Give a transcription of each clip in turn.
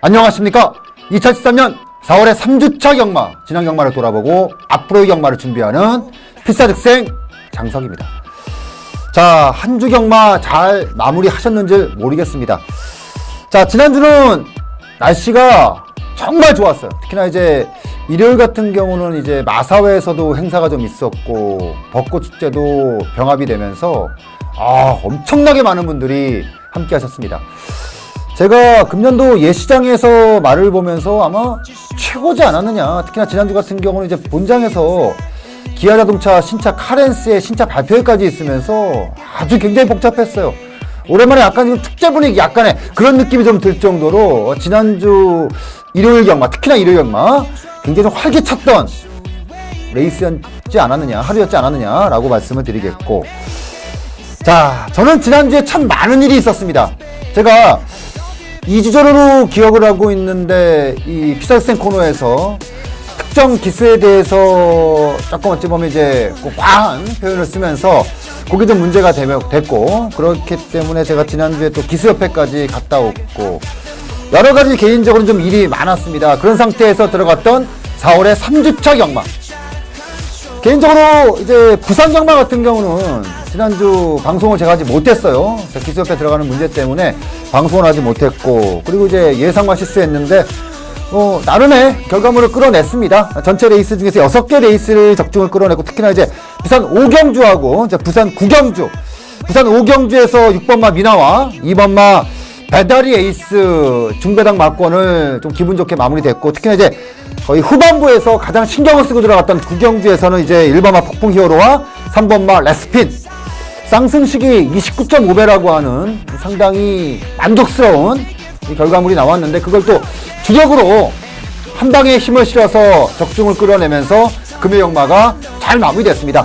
안녕하십니까. 2013년 4월의 3주차 경마, 지난 경마를 돌아보고 앞으로의 경마를 준비하는 필사즉생 장석입니다. 자, 한 주 경마 잘 마무리 하셨는지 모르겠습니다. 자, 지난주는 날씨가 정말 좋았어요. 특히나 이제 일요일 같은 경우는 이제 마사회에서도 행사가 좀 있었고 벚꽃 축제도 병합이 되면서 엄청나게 많은 분들이 함께 하셨습니다. 제가 금년도 예시장에서 말을 보면서 아마 최고지 않았느냐. 특히나 지난주 같은 경우는 이제 본장에서 기아자동차 신차 카렌스의 신차 발표회까지 있으면서 아주 굉장히 복잡했어요. 오랜만에 약간 지금 축제 분위기 약간의 그런 느낌이 좀 들 정도로 지난주 일요일 경마, 특히나 일요일 경마 굉장히 좀 활기찼던 레이스였지 않았느냐, 하루였지 않았느냐라고 말씀을 드리겠고, 자, 저는 지난주에 참 많은 일이 있었습니다. 제가 2주 전으로 기억을 하고 있는데 이 필사즉생 코너에서 특정 기수에 대해서 조금 어찌 보면 이제 과한 표현을 쓰면서 그게 좀 문제가 됐고, 그렇기 때문에 제가 지난주에 또 기수협회까지 갔다 왔고 여러 가지 개인적으로 좀 일이 많았습니다. 그런 상태에서 들어갔던 4월의 3주차 경마. 개인적으로 이제 부산 경마 같은 경우는 지난주 방송을 제가 하지 못했어요. 기수협회 들어가는 문제 때문에 방송을 하지 못했고, 그리고 이제 예상만 실수했는데 나름의 결과물을 끌어냈습니다. 전체 레이스 중에서 6개 레이스를 적중을 끌어내고, 특히나 이제 부산 5경주하고 이제 부산 9경주, 부산 5경주에서 6번마 미나와 2번마 배다리 에이스 중배당 막권을 좀 기분 좋게 마무리됐고, 특히나 이제 거의 후반부에서 가장 신경을 쓰고 들어갔던 9경주에서는 이제 1번마 폭풍 히어로와 3번마 레스핀 쌍승식이 29.5배라고 하는 상당히 만족스러운 결과물이 나왔는데, 그걸 또 주력으로 한 방에 힘을 실어서 적중을 끌어내면서 금요 경마가 잘 마무리됐습니다.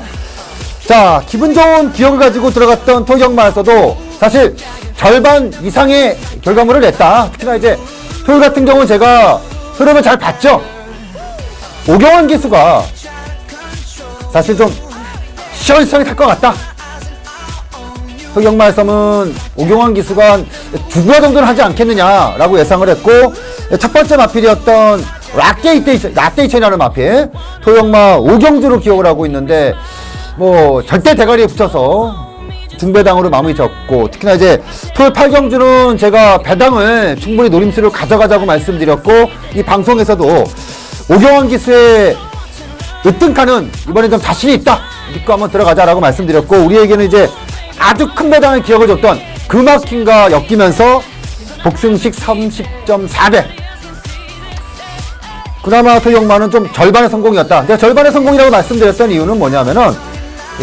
자, 기분 좋은 기억을 가지고 들어갔던 토요 경마에서도 사실 절반 이상의 결과물을 냈다. 특히나 이제 토요 같은 경우는 제가 흐름을 잘 봤죠. 오경환 기수가 사실 좀 시원시원히 탈 것 같다. 토요 경마에서는 오경환 기수가 한 2부화 정도는 하지 않겠느냐라고 예상을 했고, 첫 번째 마필이었던 라떼이천이라는 마필 토요 경마 5경주로 기억을 하고 있는데, 뭐 절대 대가리에 붙여서 중배당으로 마무리 졌고, 특히나 이제 토요 8경주는 제가 배당을 충분히 노림수를 가져가자고 말씀드렸고, 이 방송에서도 오경환 기수의 으뜸카는 이번에 좀 자신이 있다, 믿고 한번 들어가자라고 말씀드렸고, 우리에게는 이제 아주 큰 배당을 기억을 줬던 그마킹과 엮이면서 복승식 30.4배. 그나마 토요 경마는 좀 절반의 성공이었다. 제가 절반의 성공이라고 말씀드렸던 이유는 뭐냐면은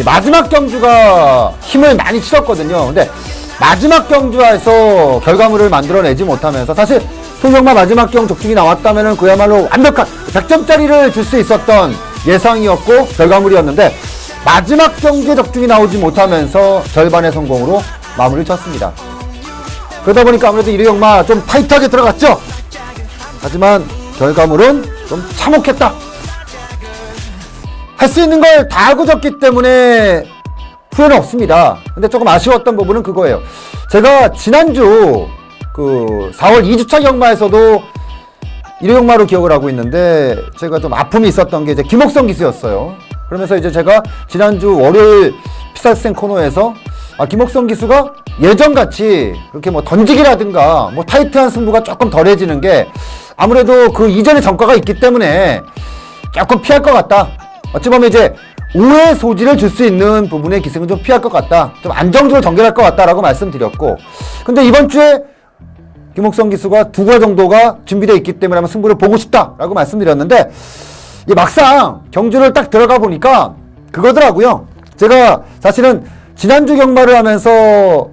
마지막 경주가 힘을 많이 실었거든요. 근데 마지막 경주에서 결과물을 만들어내지 못하면서, 사실 토요 경마 마지막 경 적중이 나왔다면은 그야말로 완벽한 100점짜리를 줄 수 있었던 예상이었고 결과물이었는데, 마지막 경주에 적중이 나오지 못하면서 절반의 성공으로 마무리를 쳤습니다. 그러다 보니까 아무래도 일요 경마 좀 타이트하게 들어갔죠. 하지만 결과물은 좀 참혹했다. 할 수 있는 걸 다 하고 졌기 때문에 후회는 없습니다. 근데 조금 아쉬웠던 부분은 그거예요. 제가 지난주 그 4월 2주차 경마에서도 일요 경마로 기억을 하고 있는데, 제가 좀 아픔이 있었던 게 이제 김옥성 기수였어요. 그러면서 이제 제가 지난주 월요일 필사즉생 코너에서 김옥성 기수가 예전같이 그렇게 뭐 던지기라든가 뭐 타이트한 승부가 조금 덜해지는 게 아무래도 그 이전의 전과가 있기 때문에 조금 피할 것 같다. 어찌 보면 이제 오해 소지를 줄 수 있는 부분의 기승은 좀 피할 것 같다. 좀 안정적으로 전개할 것 같다라고 말씀드렸고, 근데 이번 주에 김옥성 기수가 2과 정도가 준비되어 있기 때문에 한번 승부를 보고 싶다라고 말씀드렸는데, 막상 경주를 딱 들어가 보니까 그거더라고요. 제가 사실은 지난주 경마를 하면서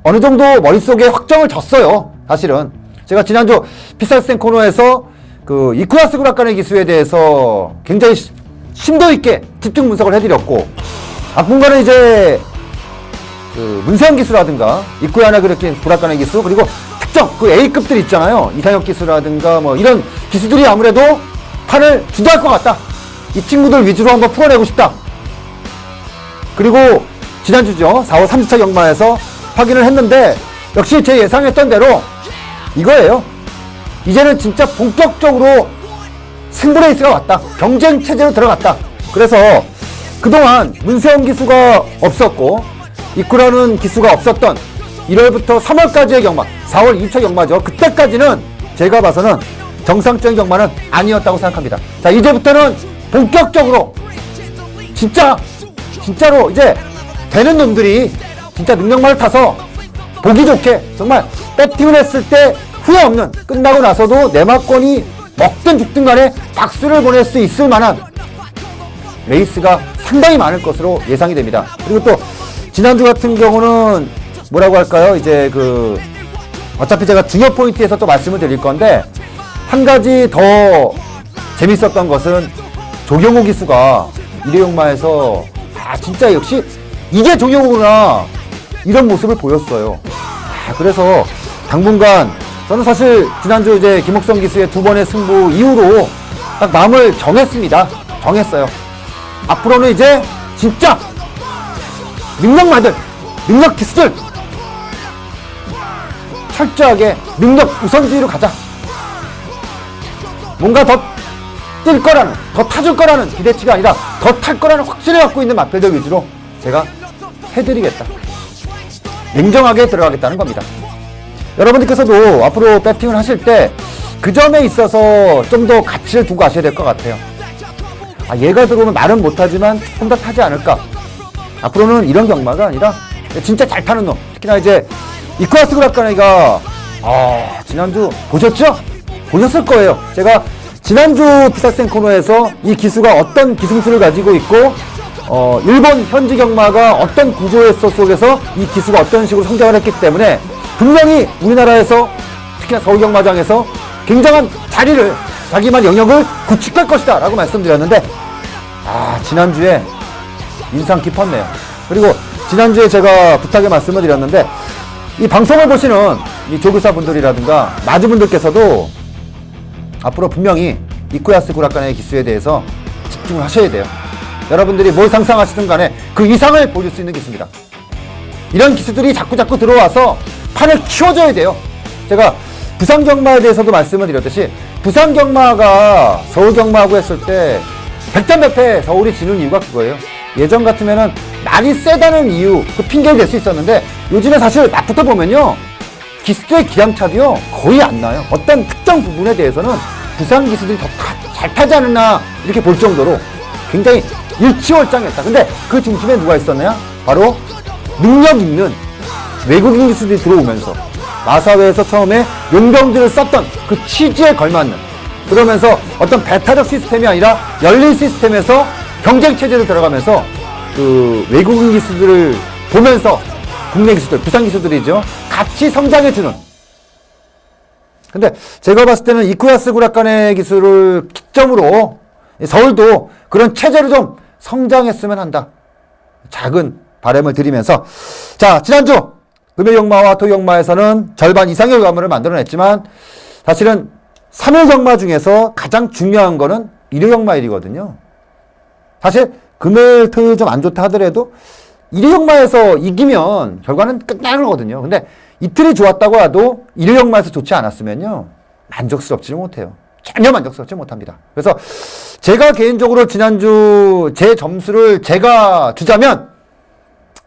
어느 정도 머릿속에 확정을 졌어요. 사실은 제가 지난주 필사즉생 코너에서 그 이쿠야스 구락간의 기수에 대해서 굉장히 심도 있게 집중 분석을 해드렸고, 당분간은 이제 그 문세영 기수라든가 이쿠야나 그렇게 구락간의 기수, 그리고 특정 그 A급들 있잖아요. 이상혁 기수라든가 뭐 이런 기수들이 아무래도 판을 주도할 것 같다. 이 친구들 위주로 한번 풀어내고 싶다. 그리고 지난주죠, 4월 3주차 경마에서 확인을 했는데 역시 제 예상했던 대로 이거예요. 이제는 진짜 본격적으로 승부레이스가 왔다. 경쟁 체제로 들어갔다. 그래서 그동안 문세영 기수가 없었고 이쿠라는 기수가 없었던 1월부터 3월까지의 경마, 4월 2차 경마죠. 그때까지는 제가 봐서는 정상적인 경마는 아니었다고 생각합니다. 자, 이제부터는 본격적으로 진짜로 이제 되는 놈들이 진짜 능력만을 타서 보기 좋게 정말 배팅을 했을 때 후회 없는, 끝나고 나서도 내막권이 먹든 죽든 간에 박수를 보낼 수 있을 만한 레이스가 상당히 많을 것으로 예상이 됩니다. 그리고 또 지난주 같은 경우는 뭐라고 할까요? 이제 어차피 제가 중요 포인트에서 또 말씀을 드릴 건데, 한 가지 더 재밌었던 것은 조경호 기수가 1회용마에서 진짜 역시 이게 조경호구나 이런 모습을 보였어요. 그래서 당분간 저는 사실 지난주 이제 김옥성 기수의 2번의 승부 이후로 딱 마음을 정했어요. 앞으로는 이제 진짜 능력마들, 능력 기수들 철저하게 능력 우선주의로 가자. 뭔가 더 뛸 거라는, 더 타줄 거라는 기대치가 아니라 더 탈 거라는 확신을 갖고 있는 마필들 위주로 제가 해드리겠다. 냉정하게 들어가겠다는 겁니다. 여러분들께서도 앞으로 배팅을 하실 때 그 점에 있어서 좀 더 가치를 두고 가셔야 될 것 같아요. 얘가 들어오면 말은 못하지만 조금 더 타지 않을까. 앞으로는 이런 경마가 아니라 진짜 잘 타는 놈. 특히나 이제 이쿠아스 그라카네가 지난주 보셨죠? 보셨을 거예요. 제가 지난주 피사생 코너에서 이 기수가 어떤 기승수를 가지고 있고 일본 현지 경마가 어떤 구조의 속에서 이 기수가 어떤 식으로 성장을 했기 때문에 분명히 우리나라에서 특히나 서울경마장에서 굉장한 자리를, 자기만 영역을 구축할 것이다 라고 말씀드렸는데 지난주에 인상 깊었네요. 그리고 지난주에 제가 부탁의 말씀을 드렸는데 이 방송을 보시는 이 조교사분들이라든가 마주분들께서도 앞으로 분명히 이쿠야스 구라카네의 기수에 대해서 집중을 하셔야 돼요. 여러분들이 뭘 상상하시든 간에 그 이상을 보여줄 수 있는 기수입니다. 이런 기수들이 자꾸 들어와서 판을 키워줘야 돼요. 제가 부산경마에 대해서도 말씀을 드렸듯이 부산경마가 서울경마하고 했을 때 100점100패 서울이 지는 이유가 그거예요. 예전 같으면은 날이 세다는 이유, 그 핑계를 댈 수 있었는데 요즘에 사실 낮부터 보면요 기수들의 기량차도요 거의 안 나요. 어떤 특정 부분에 대해서는 부산 기수들이 더 잘 타지 않았나 이렇게 볼 정도로 굉장히 일치월장했다. 근데 그 중심에 누가 있었나요? 바로 능력 있는 외국인 기수들이 들어오면서 마사회에서 처음에 용병들을 썼던 그 취지에 걸맞는, 그러면서 어떤 배타적 시스템이 아니라 열린 시스템에서 경쟁 체제로 들어가면서 그 외국인 기수들을 보면서 국내 기수들, 부산 기수들이죠, 같이 성장해주는. 근데 제가 봤을 때는 이쿠야스 구라카네 기수를 기점으로 서울도 그런 체제로 좀 성장했으면 한다. 작은 바람을 드리면서, 자, 지난주 금요경마와 토경마에서는 절반 이상의 결과물을 만들어냈지만 사실은 3일 경마 중에서 가장 중요한 거는 1회 경마일이거든요. 사실 금요일, 토요일 좀 안 좋다 하더라도 1회 경마에서 이기면 결과는 끝나는 거거든요. 근데 이틀이 좋았다고 해도 1회 경마에서 좋지 않았으면요 만족스럽지 못해요. 전혀 만족스럽지 못합니다. 그래서 제가 개인적으로 지난주 제 점수를 제가 주자면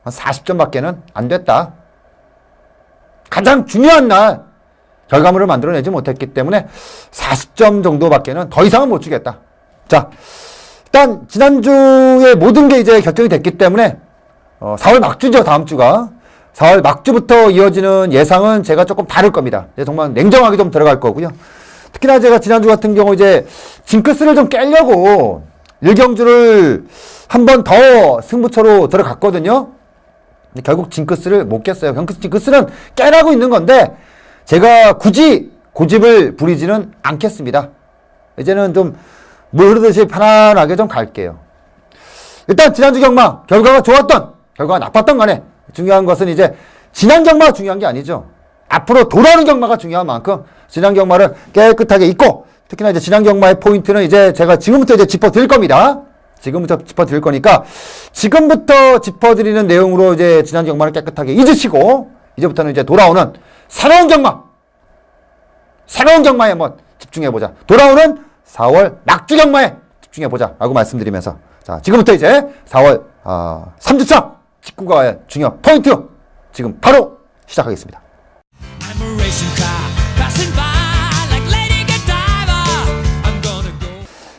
한 40점밖에는 안 됐다. 가장 중요한 날 결과물을 만들어내지 못했기 때문에 40점 정도밖에는 더 이상은 못 주겠다. 자, 일단 지난주에 모든 게 이제 결정이 됐기 때문에 4월 막주죠. 다음 주가 4월 막주부터 이어지는 예상은 제가 조금 다를 겁니다. 정말 냉정하게 좀 들어갈 거고요. 특히나 제가 지난주 같은 경우 이제 징크스를 좀 깨려고 1경주를 한 번 더 승부처로 들어갔거든요. 근데 결국 징크스를 못 깼어요. 징크스는 깨라고 있는 건데 제가 굳이 고집을 부리지는 않겠습니다. 이제는 좀 물 흐르듯이 편안하게 좀 갈게요. 일단 지난주 경마 결과가 좋았던, 결과가 나빴던 간에 중요한 것은 이제 지난 경마가 중요한 게 아니죠. 앞으로 돌아오는 경마가 중요한 만큼 지난 경마를 깨끗하게 잊고, 특히나 이제 지난 경마의 포인트는 이제 제가 지금부터 이제 짚어드릴 겁니다. 지금부터 짚어드릴 거니까 지금부터 짚어드리는 내용으로 이제 지난 경마를 깨끗하게 잊으시고 이제부터는 이제 돌아오는 새로운 경마, 새로운 경마에 한번 집중해보자. 돌아오는 4월 낙주 경마에 집중해보자. 라고 말씀드리면서 자, 지금부터 이제 4월 3주차 직구가의 중요 포인트 지금 바로 시작하겠습니다.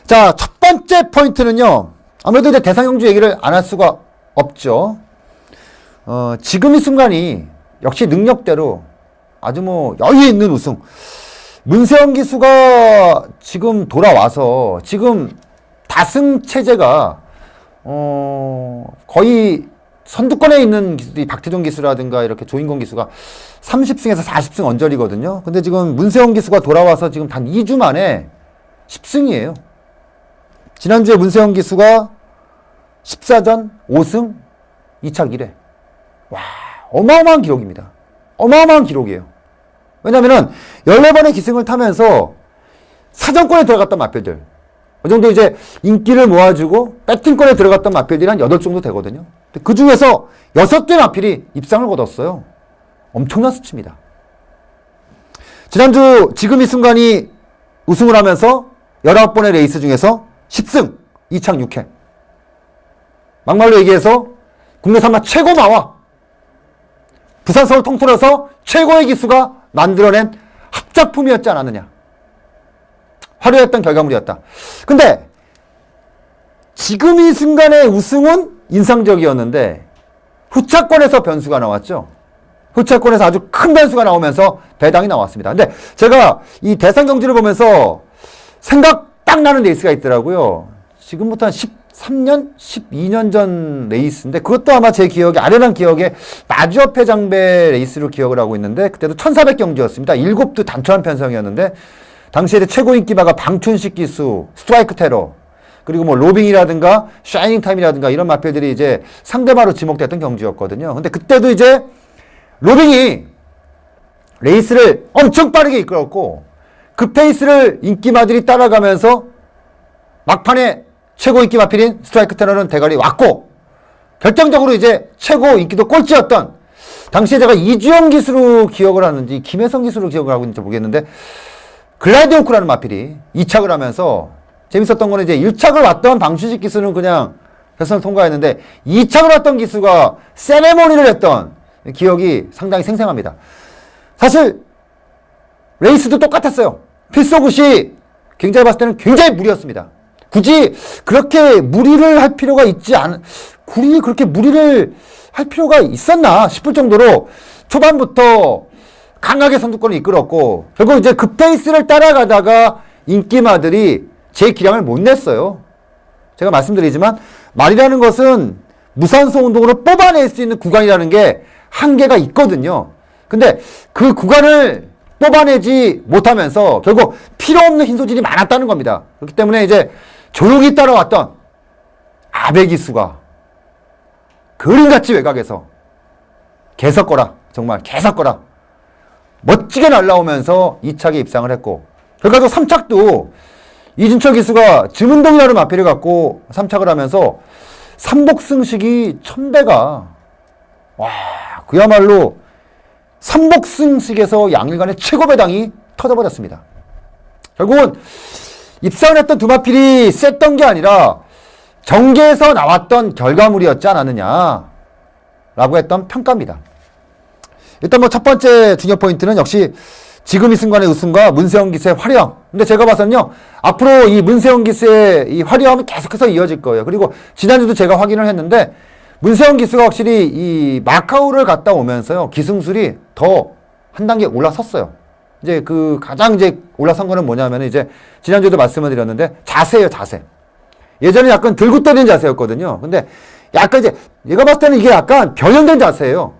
자, 첫 번째 포인트는요. 아무래도 이제 대상경주 얘기를 안 할 수가 없죠. 지금 이 순간이 역시 능력대로 아주 뭐 여유 있는 우승. 문세영 기수가 지금 돌아와서 지금 다승 체제가 거의 선두권에 있는 기수들이 박태종 기수라든가 이렇게 조인권 기수가 30승에서 40승 언저리거든요. 근데 지금 문세영 기수가 돌아와서 지금 단 2주 만에 10승이에요. 지난주에 문세영 기수가 14전 5승 2착 1회. 와, 어마어마한 기록입니다. 어마어마한 기록이에요. 왜냐면은 14번의 기승을 타면서 사정권에 들어갔던 마필들. 그 정도 이제 인기를 모아주고 배팅권에 들어갔던 마필들이 한 8 정도 되거든요. 그 중에서 6개 마필이 입상을 거뒀어요. 엄청난 수치입니다. 지난주 지금 이 순간이 우승을 하면서 19번의 레이스 중에서 10승 2착 6회. 막말로 얘기해서 국내 산마 최고 마와 부산 서울 통틀어서 최고의 기수가 만들어낸 합작품이었지 않았느냐. 화려했던 결과물이었다. 근데 지금 이 순간의 우승은 인상적이었는데 후차권에서 변수가 나왔죠. 후차권에서 아주 큰 변수가 나오면서 배당이 나왔습니다. 근데 제가 이 대상 경주를 보면서 생각 딱 나는 레이스가 있더라고요. 지금부터 한 13년, 12년 전 레이스인데 그것도 아마 제 기억에 아련한 기억에 마주협회 장배 레이스로 기억을 하고 있는데 그때도 1400 경주였습니다. 7두 단촐한 편성이었는데 당시에 최고 인기馬 방춘식 기수, 스트라이크 테러 그리고 뭐 로빙이라든가 샤이닝 타임이라든가 이런 마필들이 이제 상대마로 지목됐던 경주였거든요. 근데 그때도 이제 로빙이 레이스를 엄청 빠르게 이끌었고 그 페이스를 인기마들이 따라가면서 막판에 최고 인기 마필인 스트라이크 테러는 대가리 왔고 결정적으로 이제 최고 인기도 꼴찌였던 당시에 제가 이주영 기수로 기억을 하는지 김혜성 기수로 기억을 하고 있는지 모르겠는데 글라이드 호크라는 마필이 2착을 하면서 재밌었던 거는 이제 1착을 왔던 방춘식 기수는 그냥 결선을 통과했는데 2착을 왔던 기수가 세레모니를 했던 기억이 상당히 생생합니다. 사실 레이스도 똑같았어요. 필소굿이 굉장히 봤을 때는 굉장히 무리였습니다. 굳이 그렇게 무리를 할 필요가 굳이 그렇게 무리를 할 필요가 있었나 싶을 정도로 초반부터 강하게 선두권을 이끌었고 결국 이제 그 페이스를 따라가다가 인기마들이 제 기량을 못 냈어요. 제가 말씀드리지만 말이라는 것은 무산소 운동으로 뽑아낼 수 있는 구간이라는 게 한계가 있거든요. 근데 그 구간을 뽑아내지 못하면서 결국 필요 없는 흰소질이 많았다는 겁니다. 그렇기 때문에 이제 조용히 따라왔던 아베기수가 그림같이 외곽에서 개석거라 정말 개석거라 멋지게 날라오면서 2착에 입상을 했고 결과적으로 3착도 이준철 기수가 증운동이라는 마필을 갖고 3착을 하면서 삼복승식이 천배가 와 그야말로 삼복승식에서 양일간의 최고 배당이 터져버렸습니다. 결국은 입상을 했던 두 마필이 셌던 게 아니라 정계에서 나왔던 결과물이었지 않았느냐 라고 했던 평가입니다. 일단 뭐 첫 번째 중요 포인트는 역시 지금 이 순간의 우승과 문세영 기수의 화려함. 근데 제가 봐서는요 앞으로 이 문세영 기수의 이 화려함은 계속해서 이어질 거예요. 그리고 지난주도 제가 확인을 했는데 문세영 기수가 확실히 이 마카오를 갔다 오면서요 기승술이 더 한 단계 올라섰어요. 이제 그 가장 이제 올라선 거는 뭐냐면 이제 지난주에도 말씀을 드렸는데 자세예요, 자세. 예전에 약간 들고 때리는 자세였거든요. 근데 약간 이제 얘가 봤을 때는 이게 약간 변형된 자세예요.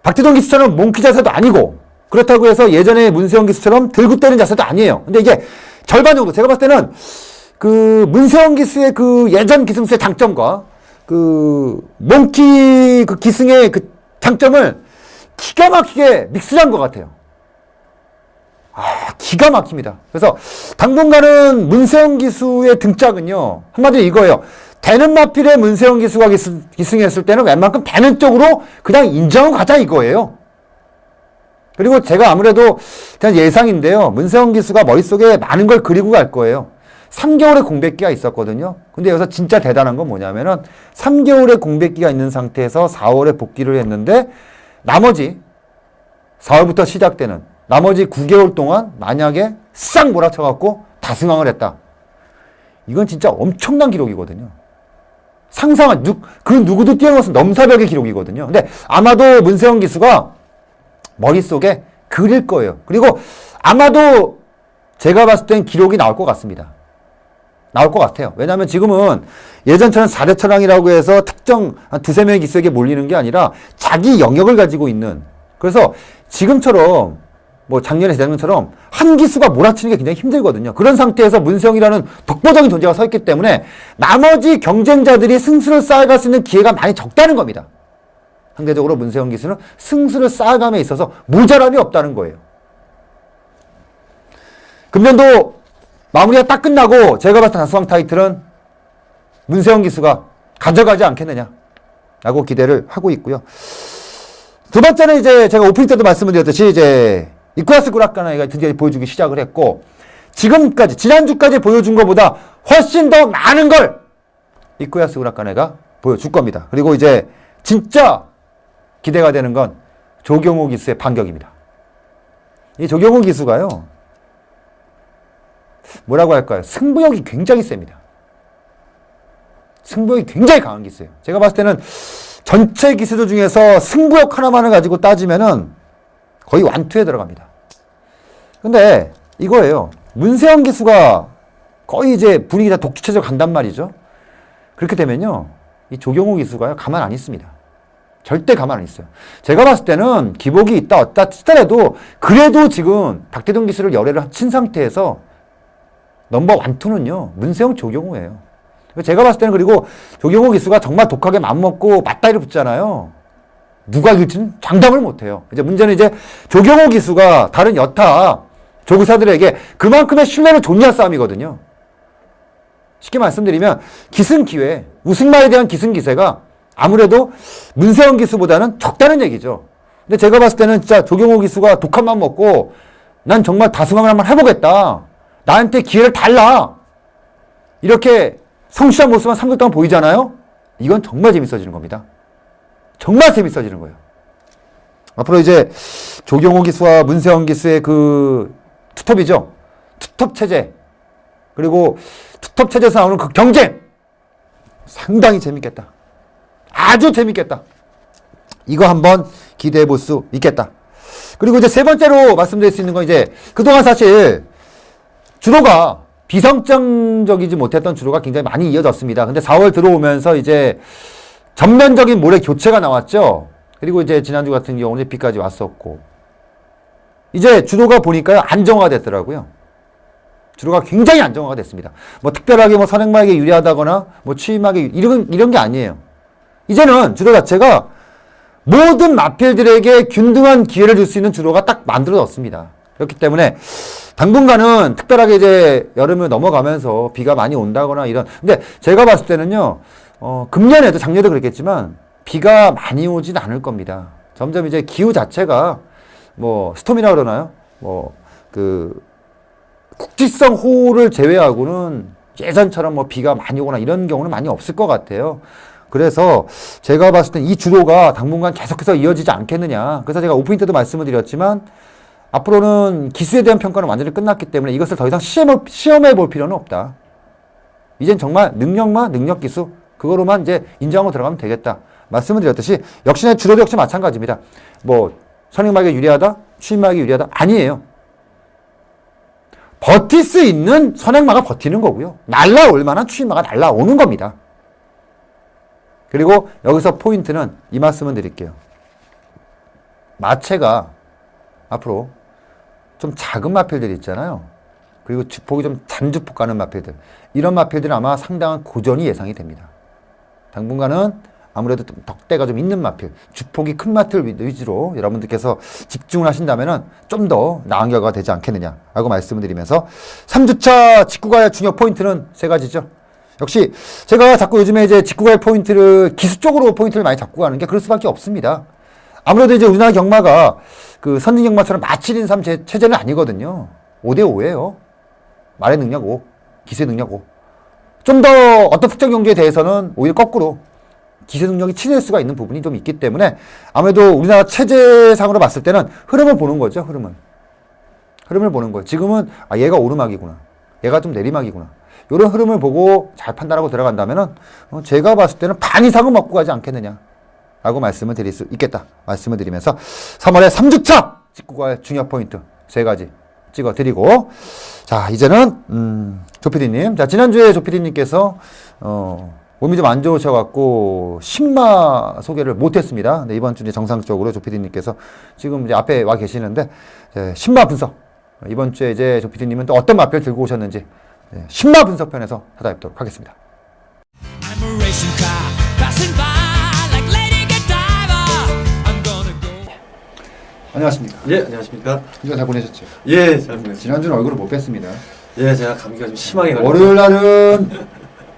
박태동 기수처럼 몽키 자세도 아니고 그렇다고 해서 예전에 문세영 기수처럼 들고 때리는 자세도 아니에요. 근데 이게 절반 정도. 제가 봤을 때는 그 문세영 기수의 그 예전 기승수의 장점과 그 몽키 그 기승의 그 장점을 기가 막히게 믹스한 것 같아요. 기가 막힙니다. 그래서 당분간은 문세영 기수의 등짝은요 한마디로 이거예요. 되는 마필에 문세영 기수가 기승했을 때는 웬만큼 되는 쪽으로 그냥 인정하고 가자 이거예요. 그리고 제가 아무래도 그냥 예상인데요. 문세영 기수가 머릿속에 많은 걸 그리고 갈 거예요. 3개월의 공백기가 있었거든요. 근데 여기서 진짜 대단한 건 뭐냐면은 3개월의 공백기가 있는 상태에서 4월에 복귀를 했는데 나머지 4월부터 시작되는 나머지 9개월 동안 만약에 싹 몰아쳐갖고 다승왕을 했다. 이건 진짜 엄청난 기록이거든요. 상상한, 그 누구도 뛰어넘어서 넘사벽의 기록이거든요. 근데 아마도 문세영 기수가 머릿속에 그릴 거예요. 그리고 아마도 제가 봤을 땐 기록이 나올 것 같습니다. 나올 것 같아요. 왜냐하면 지금은 예전처럼 4대 천왕이라고 해서 특정 한 두세 명의 기수에게 몰리는 게 아니라 자기 영역을 가지고 있는, 그래서 지금처럼 뭐 작년에 재작년처럼 한 기수가 몰아치는 게 굉장히 힘들거든요. 그런 상태에서 문세영이라는 독보적인 존재가 서 있기 때문에 나머지 경쟁자들이 승수를 쌓아갈 수 있는 기회가 많이 적다는 겁니다. 상대적으로 문세영 기수는 승수를 쌓아감에 있어서 모자람이 없다는 거예요. 금년도 마무리가 딱 끝나고 제가 봤을 때 다수왕 타이틀은 문세영 기수가 가져가지 않겠느냐라고 기대를 하고 있고요. 두 번째는 이제 제가 오프닝 때도 말씀을 드렸듯이 이제 이쿠야스 구라카나이가 드디어 보여주기 시작을 했고, 지금까지 지난주까지 보여준 것보다 훨씬 더 많은 걸 이쿠야스 구라카나이가 보여줄 겁니다. 그리고 이제 진짜 기대가 되는 건 조경호 기수의 반격입니다. 이 조경호 기수가요, 뭐라고 할까요? 승부욕이 굉장히 셉니다. 승부욕이 굉장히 강한 기수예요. 제가 봤을 때는 전체 기수들 중에서 승부욕 하나만을 가지고 따지면은 거의 완투에 들어갑니다. 근데 이거예요. 문세영 기수가 거의 이제 분위기 다 독주체제로 간단 말이죠. 그렇게 되면요, 이 조경호 기수가요, 가만 안 있습니다. 절대 가만 안 있어요. 제가 봤을 때는 기복이 있다 없다 치더라도 그래도 지금 박태동 기수를 열애를 친 상태에서 넘버 1,2는요 문세영 조경호예요. 제가 봤을 때는, 그리고 조경호 기수가 정말 독하게 맘먹고 맞다이를 붙잖아요. 누가 이길지는 장담을 못해요. 이제 문제는 이제 조경호 기수가 다른 여타 조교사들에게 그만큼의 신뢰를 줬냐 싸움이거든요. 쉽게 말씀드리면 기승기회, 우승마에 대한 기승기세가 아무래도 문세영 기수보다는 적다는 얘기죠. 근데 제가 봤을 때는 진짜 조경호 기수가 독한 맘 먹고 난 정말 다승왕을 한번 해보겠다, 나한테 기회를 달라, 이렇게 성실한 모습만 3개월 동안 보이잖아요. 이건 정말 재밌어지는 겁니다. 정말 재밌어지는 거예요. 앞으로 이제 조경호 기수와 문세영 기수의 그 투톱이죠. 투톱 체제. 그리고 투톱 체제에서 나오는 그 경쟁. 상당히 재밌겠다. 아주 재밌겠다. 이거 한번 기대해 볼 수 있겠다. 그리고 이제 세 번째로 말씀드릴 수 있는 건, 이제 그동안 사실 주로가 비성정적이지 못했던 주로가 굉장히 많이 이어졌습니다. 근데 4월 들어오면서 이제 전면적인 모래 교체가 나왔죠. 그리고 이제 지난주 같은 경우는 비까지 왔었고, 이제 주로가 보니까요 안정화가 됐더라고요. 주로가 굉장히 안정화가 됐습니다. 뭐 특별하게 뭐 선행마에게 유리하다거나 뭐 추임하게 이런 게 아니에요. 이제는 주로 자체가 모든 마필들에게 균등한 기회를 줄 수 있는 주로가 딱 만들어졌습니다. 그렇기 때문에 당분간은 특별하게 이제 여름을 넘어가면서 비가 많이 온다거나 이런, 근데 제가 봤을 때는요, 금년에도 작년에도 그랬겠지만 비가 많이 오진 않을 겁니다. 점점 이제 기후 자체가 뭐 스톰이라 그러나요? 뭐 그 국지성 호우를 제외하고는 예전처럼 뭐 비가 많이 오거나 이런 경우는 많이 없을 것 같아요. 그래서 제가 봤을 땐 이 주로가 당분간 계속해서 이어지지 않겠느냐. 그래서 제가 오프닝 때도 말씀을 드렸지만 앞으로는 기수에 대한 평가는 완전히 끝났기 때문에 이것을 더 이상 시험해 볼 필요는 없다. 이젠 정말 능력만, 능력 기수, 그거로만 이제 인정하고 들어가면 되겠다. 말씀을 드렸듯이 역시나 주로도 역시 마찬가지입니다. 뭐 선행마에게 유리하다, 추임마에게 유리하다, 아니에요. 버틸 수 있는 선행마가 버티는 거고요. 날라올 만한 추임마가 날라오는 겁니다. 그리고 여기서 포인트는 이 말씀을 드릴게요. 마체가 앞으로 좀 작은 마필들 있잖아요. 그리고 주폭이 좀 잔주폭 가는 마필들. 이런 마필들은 아마 상당한 고전이 예상이 됩니다. 당분간은 아무래도 덕대가 좀 있는 마필, 주폭이 큰 마필 위주로 여러분들께서 집중을 하신다면 좀 더 나은 결과가 되지 않겠느냐라고 말씀을 드리면서 3주차 직구가의 중요 포인트는 세 가지죠. 역시 제가 자꾸 요즘에 이제 직구가의 포인트를 기수 쪽으로 포인트를 많이 잡고 가는 게 그럴 수밖에 없습니다. 아무래도 이제 우리나라 경마가 그 선진 경마처럼 마칠 인삼 체제는 아니거든요. 5대5예요. 말의 능력 5, 기세 능력 5. 좀 더 어떤 특정 경기에 대해서는 오히려 거꾸로 기세 능력이 치낼 수가 있는 부분이 좀 있기 때문에 아무래도 우리나라 체제상으로 봤을 때는 흐름을 보는 거죠. 흐름을 보는 거예요. 지금은 아, 얘가 오르막이구나. 얘가 좀 내리막이구나. 이런 흐름을 보고 잘 판단하고 들어간다면은 제가 봤을 때는 반 이상은 먹고 가지 않겠느냐 라고 말씀을 드릴 수 있겠다 말씀을 드리면서 3월에 3주차 짚고 갈 중요 포인트 3가지 찍어 드리고, 자 이제는 조피디님, 자 지난주에 조피디님께서 몸이 좀 안 좋으셔갖고 신마 소개를 못했습니다. 네, 이번 주에 정상적으로 조피디님께서 지금 이제 앞에 와 계시는데 신마 분석, 이번 주에 이제 조피디님은 또 어떤 마표를 들고 오셨는지 신마 분석편에서 찾아뵙도록 하겠습니다. 안녕하십니까? 예, 안녕하십니까? 주간 잘 보내셨죠? 예, 잘 보냈습니다. 지난주는 얼굴을 못 뵀습니다. 예, 제가 감기가 좀 심하게 걸렸어요. 월요일 날은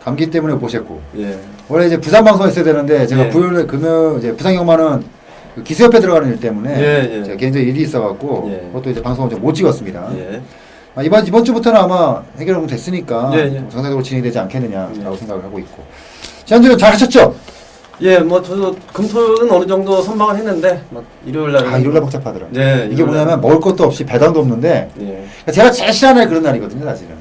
감기 때문에 못 보셨고, 예. 원래 이제 부산 방송에 있어야 되는데 제가 예. 금요일 이제 부산 경마는 그 기수협회 들어가는 일 때문에 예, 예. 제가 개인적인 일이 있어갖고 예. 그것도 이제 방송을 좀 못 찍었습니다. 예. 아, 이번 주부터는 아마 해결은 됐으니까 예, 예. 정상적으로 진행되지 않겠느냐라고 예. 생각을 하고 있고, 지난주는 잘 하셨죠? 예, 뭐 저도 금토는 어느 정도 선방을 했는데 뭐 일요일 날 일요일 날 복잡하더라. 네, 이게 뭐냐면 먹을 것도 없이 배당도 없는데, 예. 그러니까 제가 제일 싫어하는 날이 그런 날이거든요, 사실은.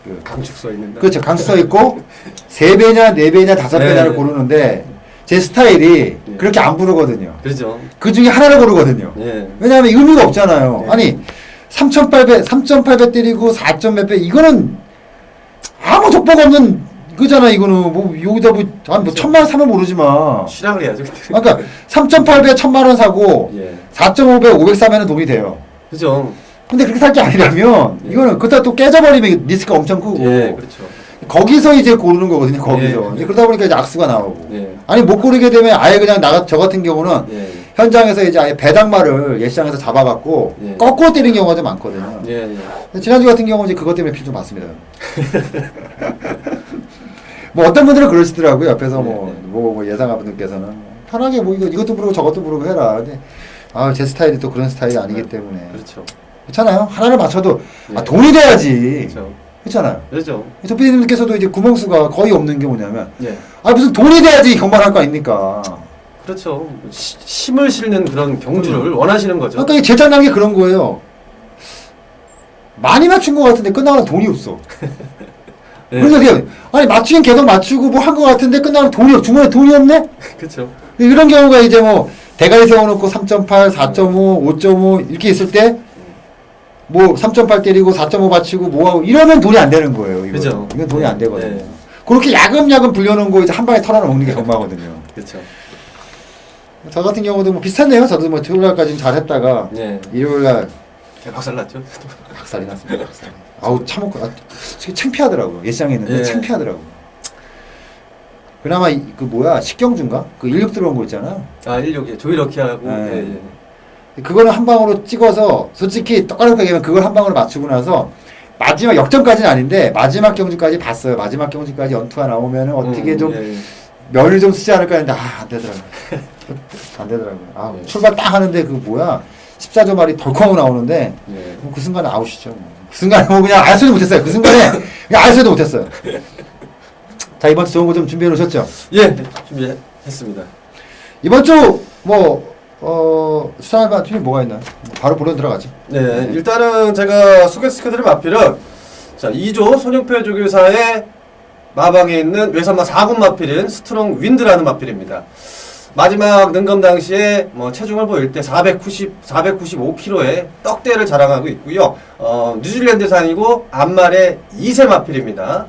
그 강축 써 있는 날. 그렇죠. 강수 써 있고 3배냐 4배냐 5배냐를 네. 고르는데 제 스타일이 네. 그렇게 안 부르거든요. 그렇죠. 그 중에 하나를 고르거든요. 예. 왜냐하면 의미가 없잖아요. 네. 아니 3.8배 때리고 4점 몇 배, 이거는 아무 족보가 없는 그잖아. 이거는 뭐 여기다 뭐 1,000만 원 사면 모르지만, 실학을 해야죠. 그러니까 3.8배 1,000만 원 사고 예. 4.5배 500 사면은 돈이 돼요. 그죠. 근데 그렇게 살 게 아니라면 예. 이거는 그렇다 또 깨져버리면 리스크가 엄청 크고, 예, 그렇죠. 거기서 이제 고르는 거거든요. 거기서. 예. 이제 그러다 보니까 이제 악수가 나오고. 예. 아니 못 고르게 되면 아예 그냥 저 같은 경우는 예. 현장에서 이제 아예 배당말을 예시장에서 잡아갖고 예. 거꾸로 때리는 경우가 좀 많거든요. 예. 예. 지난주 같은 경우는 이제 그것 때문에 피 좀 봤습니다. 뭐 어떤 분들은 그러시더라고요. 옆에서 뭐 예상한 분들께서는 편하게 뭐 이것도 부르고 저것도 부르고 해라. 근데 제 스타일이 또 그런 스타일이 아니기 때문에. 그렇죠. 그렇잖아요. 하나를 맞춰도 예. 돈이 돼야지. 그렇죠. 그렇잖아요. 그렇죠. 조피디님께서도 이제 구멍수가 거의 없는 게 뭐냐면, 예. 무슨 돈이 돼야지 경마할 거 아닙니까? 그렇죠. 힘을 실는 그런 경주를 원하시는 거죠. 그러니까 제일 짜증난 게 그런 거예요. 많이 맞춘 것 같은데 끝나면 돈이 없어. 예. 그래서 그냥, 아니 맞추긴 계속 맞추고 뭐 한 것 같은데 끝나면 돈이 없어. 주머니에 돈이 없네? 그렇죠. 이런 경우가 이제 뭐 대가리 세워놓고 3.8, 4.5, 5.5 이렇게 있을 때 뭐 3.8 때리고 4.5 맞추고 뭐하고 이러면 돈이 안 되는 거예요. 이거. 그죠. 이건 돈이 안 되거든요. 네. 그렇게 야금야금 불려놓은 거 이제 한 방에 털어놓는 먹는 게 경마거든요. 그렇죠. 저 같은 경우도 뭐 비슷했네요. 저도 뭐 토요일 날까지는 잘했다가 네. 일요일 날 박살났죠. 박살이 났습니다. 박살. 아우 참먹고 창피하더라고요. 예상에 있는데 예. 창피하더라고요. 그나마 그 뭐야 식경주인가? 그 16 들어온 거 있잖아요. 아, 16에 조이러키하고 네. 예, 예. 그거는 한 방으로 찍어서 솔직히 똑바로 얘기하면 그걸 한 방으로 맞추고 나서 마지막 역전까지는 아닌데 마지막 경주까지 봤어요. 마지막 경주까지 연투가 나오면 어떻게 좀 예, 예. 면을 좀 쓰지 않을까 했는데 안 되더라고요. 안 되더라고요. 네. 출발 딱 하는데 그 뭐야 14조 말이 덜컹 나오는데 예. 뭐 그 순간에 아웃이죠. 그 순간에 뭐 그냥 알수도 못했어요. 그 순간에 그냥 알수도 못했어요. 자, 이번 주 좋은 거 좀 준비해 놓으셨죠? 예, 준비했습니다. 이번 주 수상할 만한 팀이 뭐가 있나요? 바로 본론 들어가죠. 네, 일단은 제가 소개시켜드릴 마필은 자 2조 손영표 조교사의 마방에 있는 외산마 4군 마필인 스트롱 윈드라는 마필입니다. 마지막 능검 당시에 뭐 체중을 보일 때 495kg의 떡대를 자랑하고 있고요. 뉴질랜드산이고 앞말의 2세 마필입니다.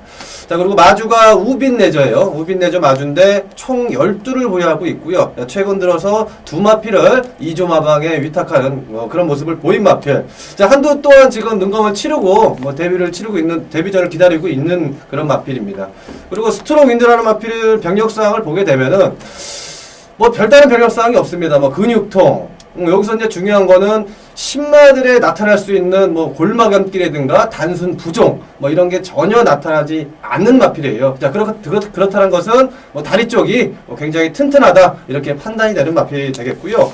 자, 그리고 마주가 우빈내저예요. 우빈내저 마주인데 총 12를 보유하고 있고요. 최근 들어서 두 마필을 2조 마방에 위탁하는 그런 모습을 보인 마필. 자, 한두 또한 지금 능검을 치르고 데뷔전을 기다리고 있는 그런 마필입니다. 그리고 스트롱 윈드라는 마필 병력사항을 보게 되면은 뭐 별다른 병력사항이 없습니다. 뭐 근육통, 여기서 이제 중요한 거는 신마들에 나타날 수 있는 뭐 골마감기라든가 단순 부종 뭐 이런 게 전혀 나타나지 않는 마필이에요. 자, 그렇다는 것은 뭐 다리 쪽이 굉장히 튼튼하다 이렇게 판단이 되는 마필이 되겠고요.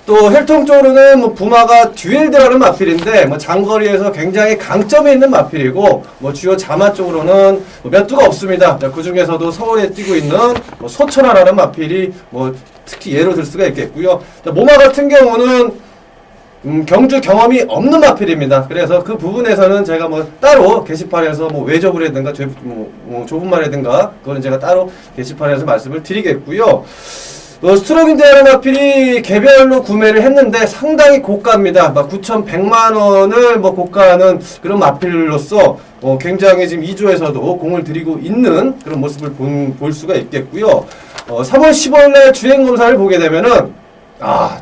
또 혈통적으로는 뭐 부마가 듀엘 들어가는 마필인데 뭐 장거리에서 굉장히 강점이 있는 마필이고 뭐 주요 자마 쪽으로는 뭐 몇 두가 없습니다. 그 중에서도 서울에 뛰고 있는 뭐 소천하라는 마필이 뭐 특히 예로 들 수가 있겠고요. 자, 모마 같은 경우는 경주 경험이 없는 마필입니다. 그래서 그 부분에서는 제가 뭐 따로 게시판에서 뭐 외적으로든가 좁은 말이든가 그거는 제가 따로 게시판에서 말씀을 드리겠고요. 스트롱인데라는 마필이 개별로 구매를 했는데 상당히 고가입니다. 막 9,100만 원을 뭐 고가하는 그런 마필로서 굉장히 지금 2조에서도 공을 들이고 있는 그런 모습을 볼 수가 있겠고요. 3월 15일 날 주행 검사를 보게 되면은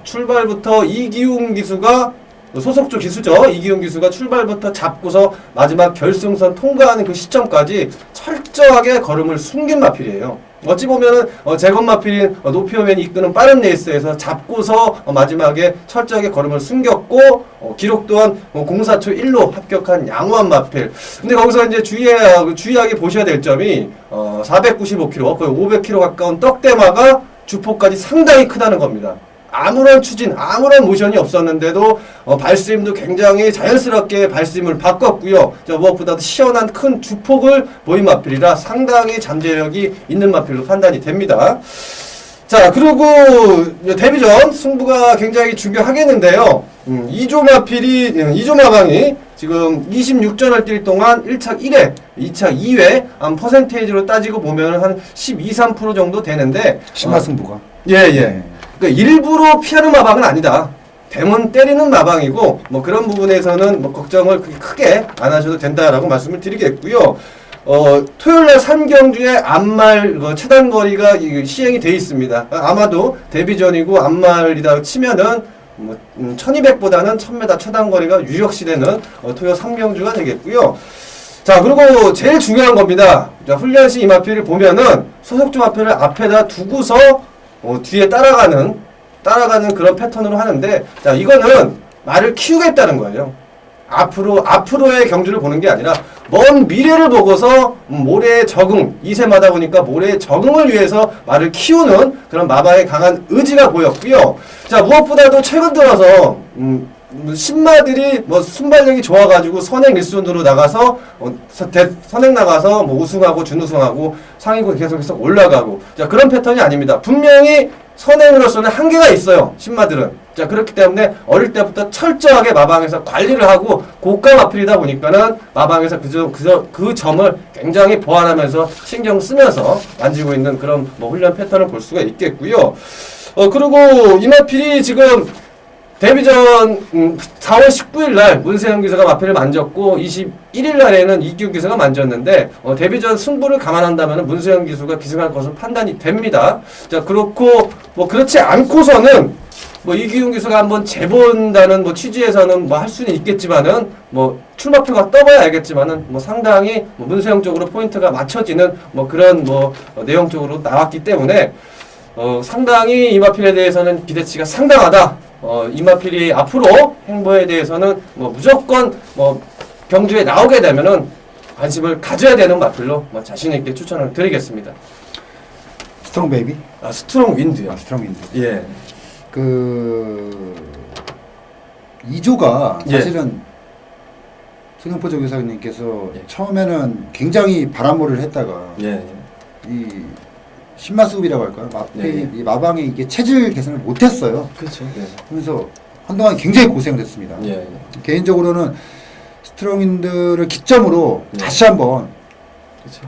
출발부터 이기웅 기수가 소속조 기수죠. 이기웅 기수가 출발부터 잡고서 마지막 결승선 통과하는 그 시점까지 철저하게 걸음을 숨긴 마필이에요. 어찌 보면은 재건 마필인 노피오맨이 이끄는 빠른 레이스에서 잡고서 마지막에 철저하게 걸음을 숨겼고 기록 또한 04초 1로 합격한 양호한 마필. 근데 거기서 이제 주의하게 보셔야 될 점이 495kg 거의 500kg 가까운 떡대마가 주포까지 상당히 크다는 겁니다. 아무런 추진, 아무런 모션이 없었는데도 발스임도 굉장히 자연스럽게 발스임을 바꿨고요. 무엇보다도 시원한 큰 주폭을 보인 마필이라 상당히 잠재력이 있는 마필로 판단이 됩니다. 자, 그리고 데뷔전 승부가 굉장히 중요하겠는데요. 2조 마방이 지금 26전을 뛸 동안 1차 1회, 2차 2회 퍼센테이지로 따지고 보면 한 12, 3% 정도 되는데 신마 승부가. 예. 그러니까 일부러 피하는 마방은 아니다. 대문 때리는 마방이고 뭐 그런 부분에서는 뭐 걱정을 크게 안 하셔도 된다라고 말씀을 드리겠고요. 토요일날 3경주에 앞말 최단 거리가 시행이 돼 있습니다. 아마도 데뷔전이고 앞말이다 치면은 1200보다는 1000m 최단 거리가 유력시되는 토요 3경주가 되겠고요. 자, 그리고 제일 중요한 겁니다. 자, 훈련 시 이 마필을 보면은 소속주 마필을 앞에다 두고서 뒤에 따라가는 그런 패턴으로 하는데, 자, 이거는 말을 키우겠다는 거예요. 앞으로의 경주를 보는 게 아니라 먼 미래를 보고서 모래의 적응, 2세마다 보니까 모래의 적응을 위해서 말을 키우는 그런 마방의 강한 의지가 보였고요. 자, 무엇보다도 최근 들어서 신마들이 순발력이 좋아가지고 선행 1순으로 나가서 선행 나가서 우승하고 준우승하고 상위권 계속 올라가고, 자, 그런 패턴이 아닙니다. 분명히 선행으로서는 한계가 있어요, 신마들은. 자, 그렇기 때문에 어릴 때부터 철저하게 마방에서 관리를 하고 고가 마필이다 보니까는 마방에서 그 점을 굉장히 보완하면서 신경 쓰면서 만지고 있는 그런 훈련 패턴을 볼 수가 있겠고요. 그리고 이 마필이 지금 데뷔전 4월 19일 날 문세영 기사가 마필을 만졌고 21일 날에는 이기웅 기사가 만졌는데 데뷔전 승부를 감안한다면 문세영 기수가 기승할 것으로 판단이 됩니다. 자, 그렇고 그렇지 않고서는 이기웅 기수가 한번 재본다는 취지에서는 할 수는 있겠지만은 출마표가 떠봐야 알겠지만은 상당히 문세영 쪽으로 포인트가 맞춰지는 그런 내용적으로 나왔기 때문에 상당히 이 마필에 대해서는 기대치가 상당하다. 이 마필이 앞으로 행보에 대해서는 무조건 경주에 나오게 되면은 관심을 가져야 되는 마필로 자신 있게 추천을 드리겠습니다. 스트롱 베이비? 스트롱 윈드요. 스트롱 윈드. 예. 2조가 예. 사실은 손영포 조교사님께서 예. 처음에는 굉장히 바람몰이를 했다가 예. 이 신마수급이라고 할까요? 예. 이 마방에 이게 체질 개선을 못했어요. 그렇죠. 예. 그래서 한동안 굉장히 고생됐습니다. 예. 개인적으로는 스트롱인들을 기점으로 예. 다시 한번 그렇죠.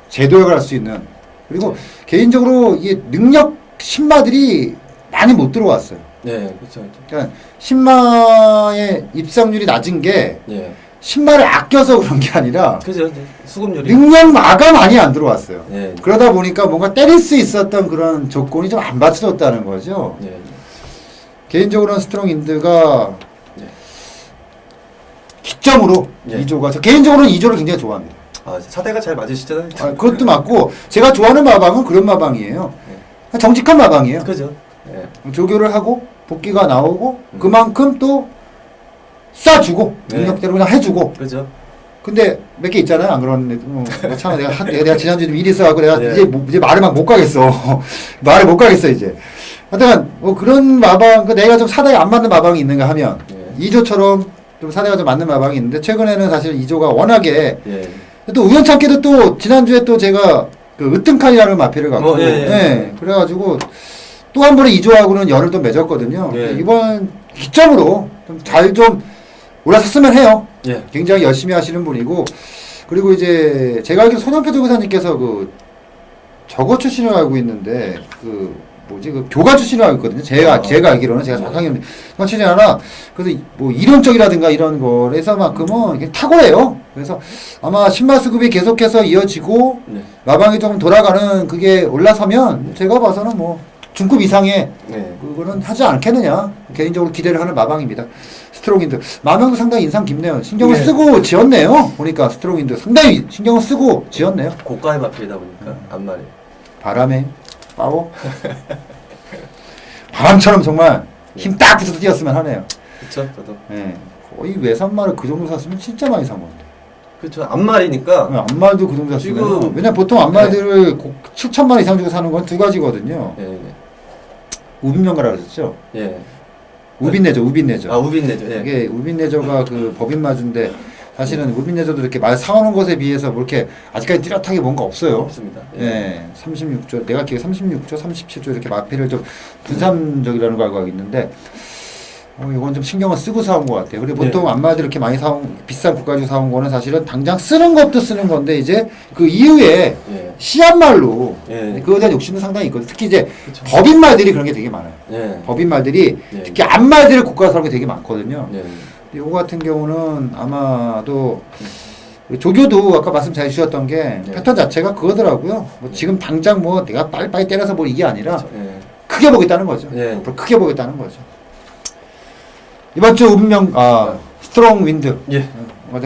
재도약을 할 수 있는, 그리고 개인적으로 이 능력 신마들이 많이 못 들어왔어요. 예. 그렇죠. 그러니까 신마의 입상률이 낮은 게 예. 신마를 아껴서 그런 게 아니라 그죠. 수급률이. 능력마가 많이 안 들어왔어요. 예. 그러다 보니까 뭔가 때릴 수 있었던 그런 조건이 좀 안 받쳐졌다는 거죠. 예. 개인적으로는 스트롱인드가 예. 기점으로 예. 2조가, 저 개인적으로는 2조를 굉장히 좋아합니다. 사대가 잘 맞으시잖아요. 그것도 맞고, 제가 좋아하는 마방은 그런 마방이에요. 정직한 마방이에요. 그죠. 예. 조교를 하고 복귀가 나오고 그만큼 또 쏴주고 능력대로 그냥 해주고. 그죠. 근데 몇 개 있잖아요. 안 그런 참 내가 지난주에 좀 일이 있어갖고 내가 이제 말을 막 못 가겠어. 말을 못 가겠어 이제. 하여튼 뭐 그런 마방 내가 좀 사대에 안 맞는 마방이 있는가 하면 2조처럼 좀 사대가 좀 맞는 마방이 있는데 최근에는 사실 2조가 워낙에 또 우연찮게도 또 지난주에 또 제가 그 으뜸칸이라는 마피를 갖고 그래가지고 또 한 번에 2조하고는 열을 또 맺었거든요. 이번 기점으로 좀 잘 좀 올라섰으면 해요. 굉장히 열심히 하시는 분이고 그리고 이제 제가 알기로 손영표 조교사님께서 그 저거 출신을 알고 있는데 그 뭐지 그 교가 출신을 알고 있거든요. 제가 알기로는 제가 정확하게 출신이 하나 그래서 뭐 이론적이라든가 이런 거에서만큼은 이게 탁월해요. 그래서 아마 신마수급이 계속해서 이어지고 마방이 좀 돌아가는 그게 올라서면 제가 봐서는 뭐 중급 이상의 그거는 하지 않겠느냐 개인적으로 기대를 하는 마방입니다. 스트롱인드 마명도 상당히 인상 깊네요. 신경을 쓰고 지었네요. 보니까 스트롱인드 상당히 신경을 쓰고 지었네요. 고가의 마필이다 보니까 앞말이 바람에 빠오 바람처럼 정말 힘 딱 붙여서 뛰었으면 하네요. 그쵸 저도. 거의 외산말을 그 정도 샀으면 진짜 많이 산 건데. 그쵸 앞말이니까. 앞말도 그 정도 샀으면 왜냐면 보통 앞말들을 7,000만 이상 주고 사는 건 두 가지거든요. 우빈명가라 그랬죠. 우빈내조. 아 우빈내조. 이게 우빈내조가 그 법인마주인데 사실은 우빈내조도 이렇게 말 사오는 것에 비해서 뭐 이렇게 아직까지 뚜렷하게 뭔가 없어요. 없습니다. 36조 내가 기억에 36조, 37조 이렇게 마피를 좀 분산적이라는 거 알고 있는데 이건 좀 신경을 쓰고 사온 것 같아요. 그리고 보통 안마들 이렇게 많이 사온 비싼 국가주 사온 거는 사실은 당장 쓰는 것도 쓰는 건데 이제 그 이후에 시한말로 그거에 대한 욕심도 상당히 있거든요. 특히 이제 법인말들이 그런 게 되게 많아요. 법인말들이 특히 안말들을 국가가 사는 게 되게 많거든요. 요거 같은 경우는 아마도 조교도 아까 말씀 잘 주셨던 게 패턴 자체가 그거더라고요. 뭐 지금 당장 뭐 내가 빨리빨리 때려서 뭐 이게 아니라 크게 보겠다는 거죠. 크게 보겠다는 거죠. 이번 주 운명 스트롱 윈드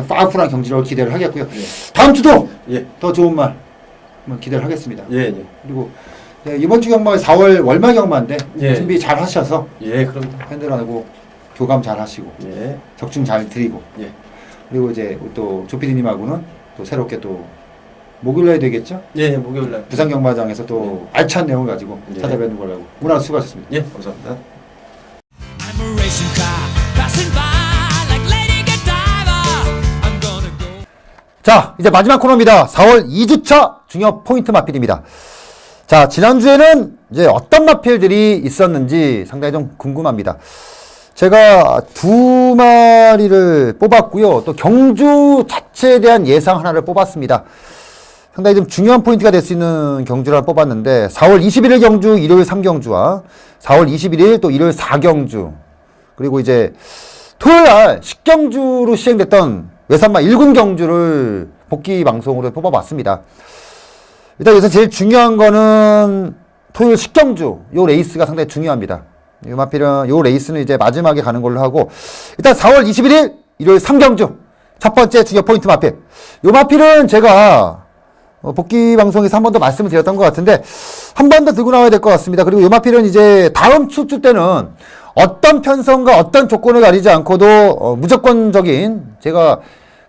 파워풀한 경기를 기대를 하겠고요. 다음 주도 더 좋은 말 한번 기대를 하겠습니다. 그리고 이번 주 경마 4월 월말 경마인데 준비 잘 하셔서 그럼 팬들하고 교감 잘 하시고 적중 잘 드리고 그리고 이제 또 조피디님하고는 또 새롭게 또 목요일날 되겠죠? 목요일날 부산 경마장에서 또 알찬 내용을 가지고 찾아뵙는 걸로 하고 오늘 수고하셨습니다. 감사합니다. I'm a racing car passing by like Lady Godiva. I'm gonna go. 자, 이제 마지막 코너입니다. 4월 2주차 중요 포인트 마필입니다. 자, 지난주에는 이제 어떤 마필들이 있었는지 상당히 좀 궁금합니다. 제가 두 마리를 뽑았고요. 또 경주 자체에 대한 예상 하나를 뽑았습니다. 상당히 좀 중요한 포인트가 될 수 있는 경주를 하나 뽑았는데 4월 21일 경주, 일요일 3경주와 4월 21일 또 일요일 4경주 그리고 이제 토요일날 10경주로 시행됐던 외산마 1군 경주를 복귀 방송으로 뽑아봤습니다. 일단 여기서 제일 중요한 거는 토요일 10경주 요 레이스가 상당히 중요합니다. 요 마필은 요 레이스는 이제 마지막에 가는 걸로 하고 일단 4월 21일 일요일 3경주 첫 번째 중요 포인트 마필 요 마필은 제가 복귀 방송에서 한 번 더 말씀을 드렸던 것 같은데 한 번 더 들고 나와야 될 것 같습니다. 그리고 요 마필은 이제 다음 출주 때는 어떤 편성과 어떤 조건을 가리지 않고도 무조건적인 제가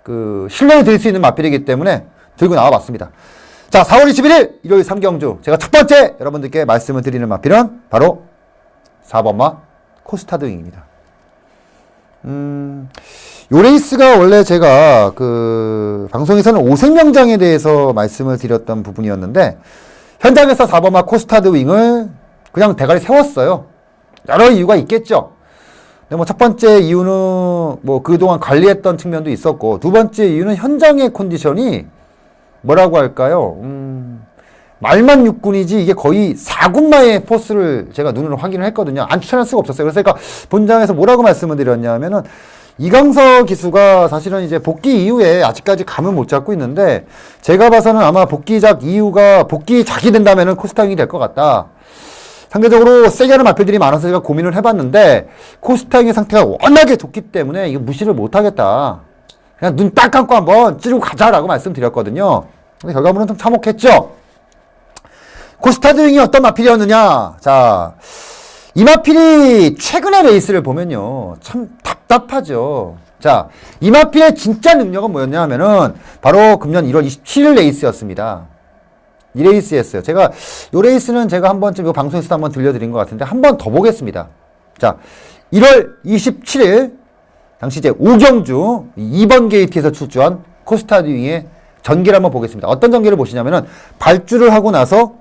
그 신뢰를 드릴 수 있는 마필이기 때문에 들고 나와 봤습니다. 자, 4월 21일 일요일 3경주 제가 첫 번째 여러분들께 말씀을 드리는 마필은 바로 4번마 코스타드 윙입니다. 요 레이스가 원래 제가 그 방송에서는 오색명장에 대해서 말씀을 드렸던 부분이었는데 현장에서 4번마 코스타드 윙을 그냥 대가리 세웠어요. 여러 이유가 있겠죠. 근데 뭐 첫 번째 이유는 뭐 그동안 관리했던 측면도 있었고 두 번째 이유는 현장의 컨디션이 뭐라고 할까요? 말만 6군이지 이게 거의 4군마의 포스를 제가 눈으로 확인을 했거든요. 안 추천할 수가 없었어요. 그래서 그러니까 본장에서 뭐라고 말씀을 드렸냐면은 이강서 기수가 사실은 이제 복귀 이후에 아직까지 감을 못 잡고 있는데 제가 봐서는 아마 복귀작 이후가 복귀작이 된다면은 코스타윙이 될 것 같다. 상대적으로 세게 하는 마필들이 많아서 제가 고민을 해봤는데 코스타윙의 상태가 워낙에 좋기 때문에 이거 무시를 못하겠다. 그냥 눈 딱 감고 한번 찌르고 가자라고 말씀드렸거든요. 근데 결과물은 좀 참혹했죠. 코스타드윙이 어떤 마필이었느냐? 자, 이마필이 최근의 레이스를 보면요. 참 답답하죠. 자, 이마필의 진짜 능력은 뭐였냐 하면은 바로 금년 1월 27일 레이스였습니다. 이 레이스였어요. 제가 이 레이스는 제가 한 번쯤 이 방송에서도 한번 들려드린 것 같은데 한 번 더 보겠습니다. 자, 1월 27일 당시 이제 오경주 2번 게이트에서 출주한 코스타듀잉의 전기를 한번 보겠습니다. 어떤 전기를 보시냐면은 발주를 하고 나서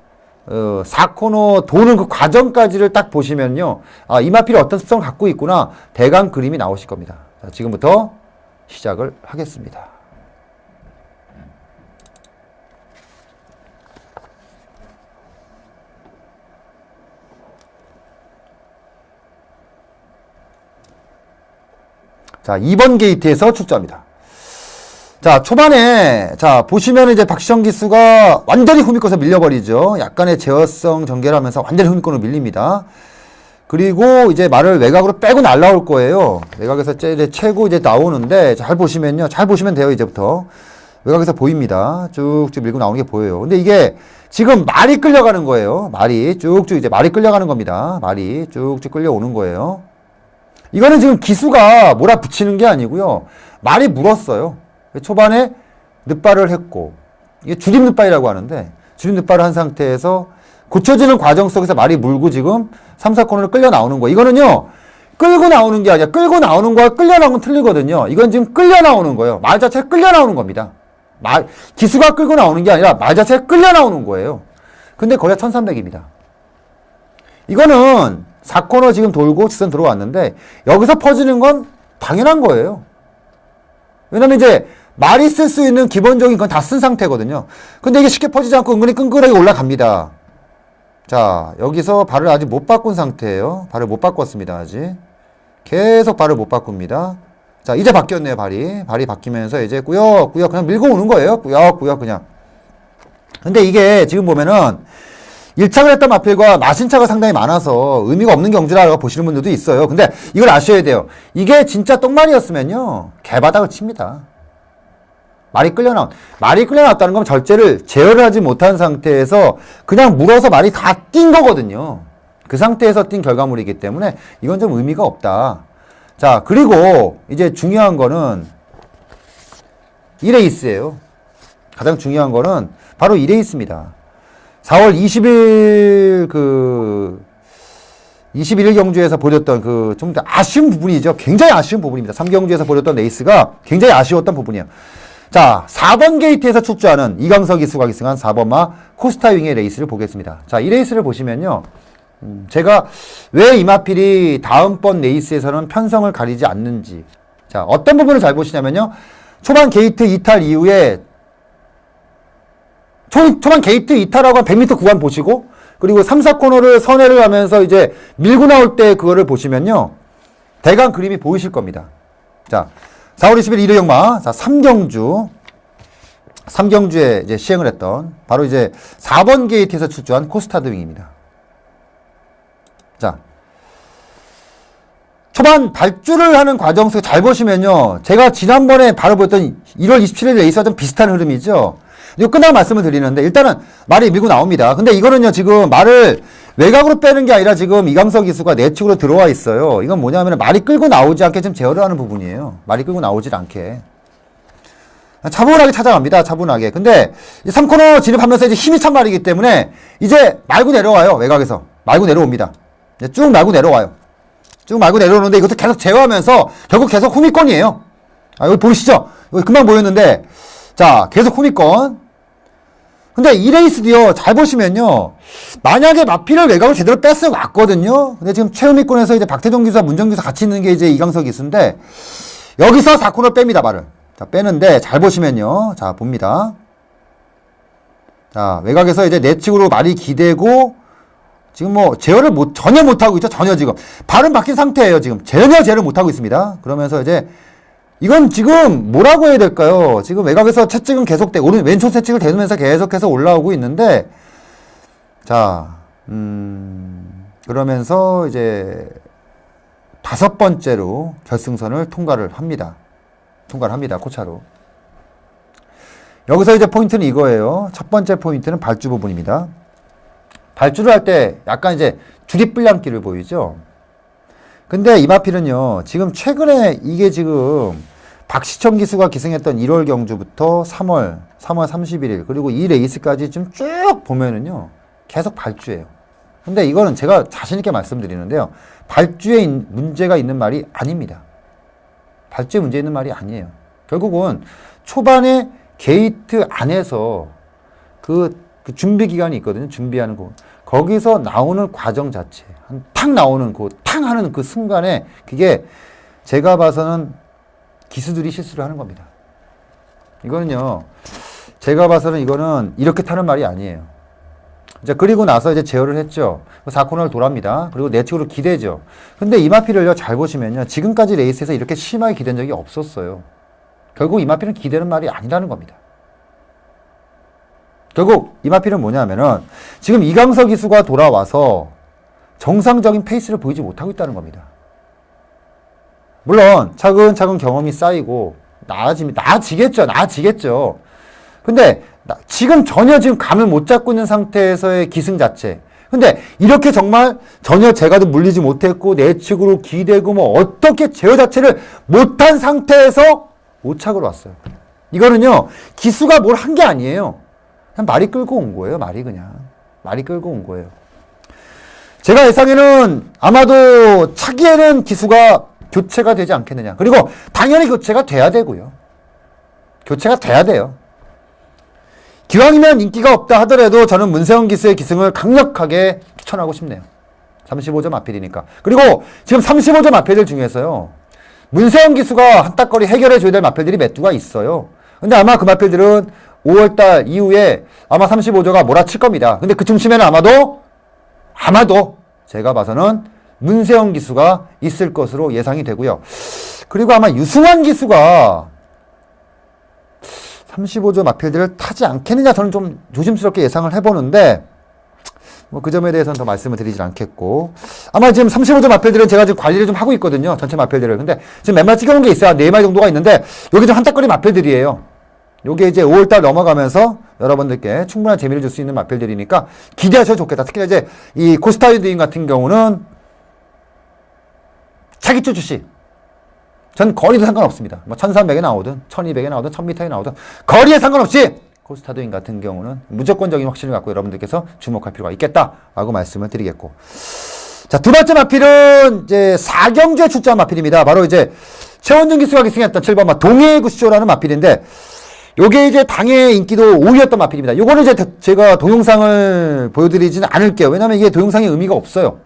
4코너 도는 그 과정까지를 딱 보시면요. 아, 이마필이 어떤 습성을 갖고 있구나. 대강 그림이 나오실 겁니다. 자, 지금부터 시작을 하겠습니다. 자, 2번 게이트에서 출주합니다. 자, 초반에, 자, 보시면 이제 박시영 기수가 완전히 후미권에서 밀려버리죠. 약간의 제어성 전개를 하면서 완전히 후미권으로 밀립니다. 그리고 이제 말을 외곽으로 빼고 날라올 거예요. 외곽에서 이제 채고 이제 나오는데, 잘 보시면요. 잘 보시면 돼요, 이제부터. 외곽에서 보입니다. 쭉쭉 밀고 나오는 게 보여요. 근데 이게 지금 말이 끌려가는 거예요. 말이 쭉쭉 이제 말이 끌려가는 겁니다. 말이 쭉쭉 끌려오는 거예요. 이거는 지금 기수가 몰아붙이는 게 아니고요. 말이 물었어요. 초반에 늑발을 했고, 이게 주립 늑발이라고 하는데, 주립 늑발을 한 상태에서 고쳐지는 과정 속에서 말이 물고 지금 3, 4코너를 끌려 나오는 거예요. 이거는요, 끌고 나오는 게 아니라 끌고 나오는 거와 끌려 나오는 건 틀리거든요. 이건 지금 끌려 나오는 거예요. 말 자체가 끌려 나오는 겁니다. 기수가 끌고 나오는 게 아니라 말 자체가 끌려 나오는 거예요. 근데 거리가 1300입니다. 이거는 4코너 지금 돌고 직선 들어왔는데 여기서 퍼지는 건 당연한 거예요. 왜냐면 이제 말이 쓸 수 있는 기본적인 건 다 쓴 상태거든요. 근데 이게 쉽게 퍼지지 않고 은근히 끈끈하게 올라갑니다. 자, 여기서 발을 아직 못 바꾼 상태예요. 발을 못 바꿨습니다. 아직. 계속 발을 못 바꿉니다. 자, 이제 바뀌었네요. 발이 바뀌면서 이제 꾸역꾸역 그냥 밀고 오는 거예요. 꾸역꾸역 그냥. 근데 이게 지금 보면은 1착을 했던 마필과 마신차가 상당히 많아서 의미가 없는 경주라고 보시는 분들도 있어요. 근데 이걸 아셔야 돼요. 이게 진짜 똥말이었으면요. 개바닥을 칩니다. 말이 끌려나왔다는 건 절제를 제어를 하지 못한 상태에서 그냥 물어서 말이 다 뛴 거거든요. 그 상태에서 뛴 결과물이기 때문에 이건 좀 의미가 없다. 자, 그리고 이제 중요한 거는 이 레이스예요. 가장 중요한 거는 바로 이 레이스입니다. 4월 20일 21일 경주에서 보였던 좀 아쉬운 부분이죠. 굉장히 아쉬운 부분입니다. 3경주에서 보였던 레이스가 굉장히 아쉬웠던 부분이에요. 자, 4번 게이트에서 출주하는 이강석 기수가 기승한 4번마 코스타윙의 레이스를 보겠습니다. 자, 이 레이스를 보시면요. 제가 왜 이마필이 다음번 레이스에서는 편성을 가리지 않는지. 자, 어떤 부분을 잘 보시냐면요. 초반 게이트 이탈 이후에 초반 게이트 이탈하고 한 100m 구간 보시고, 그리고 3, 4코너를 선회를 하면서 이제 밀고 나올 때 그거를 보시면요. 대강 그림이 보이실 겁니다. 자, 4월 20일 일요일마, 자, 3경주에 이제 시행을 했던, 바로 이제 4번 게이트에서 출주한 코스타드윙입니다. 자, 초반 발주를 하는 과정 속에 잘 보시면요. 제가 지난번에 바로 보였던 1월 27일 레이스와 좀 비슷한 흐름이죠. 이거 끝나고 말씀을 드리는데, 일단은 말이 밀고 나옵니다. 근데 이거는요, 지금 말을 외곽으로 빼는 게 아니라 지금 이강석 기수가 내측으로 들어와 있어요. 이건 뭐냐면 말이 끌고 나오지 않게 좀 제어를 하는 부분이에요. 말이 끌고 나오질 않게. 차분하게 찾아갑니다. 차분하게. 근데 3코너 진입하면서 이제 힘이 찬 말이기 때문에 이제 말고 내려와요. 외곽에서. 말고 내려옵니다. 이제 쭉 말고 내려와요. 쭉 말고 내려오는데 이것도 계속 제어하면서 결국 계속 후미권이에요. 아, 여기 보이시죠? 여기 금방 보였는데, 자, 계속 후미권. 근데 이 레이스도요, 잘 보시면요, 만약에 마필을 외곽을 제대로 뺐어야 왔거든요. 근데 지금 최후미권에서 이제 박태종 기수와 문정 기수 같이 있는 게 이제 이강석 기수인데, 여기서 4코너 뺍니다, 말을. 자, 빼는데, 잘 보시면요. 자, 봅니다. 자, 외곽에서 이제 내측으로 말이 기대고, 지금 뭐, 제어를 전혀 못하고 있죠, 전혀 지금. 발은 바뀐 상태예요, 지금. 전혀 제어를 못하고 있습니다. 그러면서 이제, 이건 지금 뭐라고 해야 될까요? 지금 외곽에서 채찍은 계속되고, 왼손 채찍을 대면서 계속해서 올라오고 있는데, 자, 그러면서 이제 5번째로 결승선을 통과를 합니다. 코차로. 여기서 이제 포인트는 이거예요. 첫 번째 포인트는 발주 부분입니다. 발주를 할 때 약간 이제 주립불량기를 보이죠. 근데 이 마필은요, 지금 최근에 이게 지금 박시청 기수가 기승했던 1월 경주부터 3월 31일, 그리고 이 레이스까지 좀 쭉 보면은요, 계속 발주예요. 근데 이거는 제가 자신있게 말씀드리는데요, 발주에 문제가 있는 말이 아닙니다. 발주에 문제 있는 말이 아니에요. 결국은 초반에 게이트 안에서 그 준비 기간이 있거든요. 준비하는 거. 거기서 나오는 과정 자체. 탁 나오는 탕 하는 그 순간에 그게 제가 봐서는 기수들이 실수를 하는 겁니다. 이거는요. 제가 봐서는 이거는 이렇게 타는 말이 아니에요. 자, 그리고 나서 이제 제어를 했죠. 4코너를 돌합니다. 그리고 내측으로 기대죠. 근데 이마피를요, 잘 보시면요. 지금까지 레이스에서 이렇게 심하게 기댄 적이 없었어요. 결국 이마피는 기대는 말이 아니라는 겁니다. 결국 이마피는 뭐냐면은 지금 이강서 기수가 돌아와서 정상적인 페이스를 보이지 못하고 있다는 겁니다. 물론 차근차근 경험이 쌓이고 나아지겠죠. 근데 지금 전혀 지금 감을 못 잡고 있는 상태에서의 기승 자체. 근데 이렇게 정말 전혀 제가도 물리지 못했고 내측으로 기대고 뭐 어떻게 제어 자체를 못한 상태에서 5착으로 왔어요. 이거는요, 기수가 뭘 한 게 아니에요. 그냥 말이 끌고 온 거예요. 말이 끌고 온 거예요. 제가 예상에는 아마도 차기에는 기수가 교체가 되지 않겠느냐. 그리고 당연히 교체가 돼야 되고요. 교체가 돼야 돼요. 기왕이면 인기가 없다 하더라도 저는 문세영 기수의 기승을 강력하게 추천하고 싶네요. 35점 마필이니까. 그리고 지금 35점 마필들 중에서요, 문세영 기수가 한따거리 해결해 줘야 될 마필들이 몇 두가 있어요. 근데 아마 그 마필들은 5월달 이후에 아마 35조가 몰아칠 겁니다. 근데 그 중심에는 아마도 제가 봐서는 문세영 기수가 있을 것으로 예상이 되고요. 그리고 아마 유승환 기수가 35조 마필들을 타지 않겠느냐, 저는 좀 조심스럽게 예상을 해보는데, 뭐 그 점에 대해서는 더 말씀을 드리질 않겠고, 아마 지금 35조 마필들은 제가 지금 관리를 좀 하고 있거든요. 전체 마필들을. 근데 지금 몇 마리 찍어놓은 게 있어요. 4마리 정도가 있는데, 여기 좀 한따거리 마필들이에요. 요게 이제 5월달 넘어가면서 여러분들께 충분한 재미를 줄 수 있는 마필들이니까 기대하셔도 좋겠다. 특히나 이제 이 코스타이드인 같은 경우는 차기주 출시. 전 거리도 상관없습니다. 뭐 1300에 나오든 1200에 나오든 1000m에 나오든 거리에 상관없이 코스타도인 같은 경우는 무조건적인 확신을 갖고 여러분들께서 주목할 필요가 있겠다라고 말씀을 드리겠고. 자, 두 번째 마필은 이제 4경주에 출전한 마필입니다. 바로 이제 최원준 기수가 기승했던 7번 동해구쇼라는 마필인데, 요게 이제 당의 인기도 5위였던 마필입니다. 요거는 이제 제가 동영상을 보여드리지는 않을게요. 왜냐면 이게 동영상에 의미가 없어요.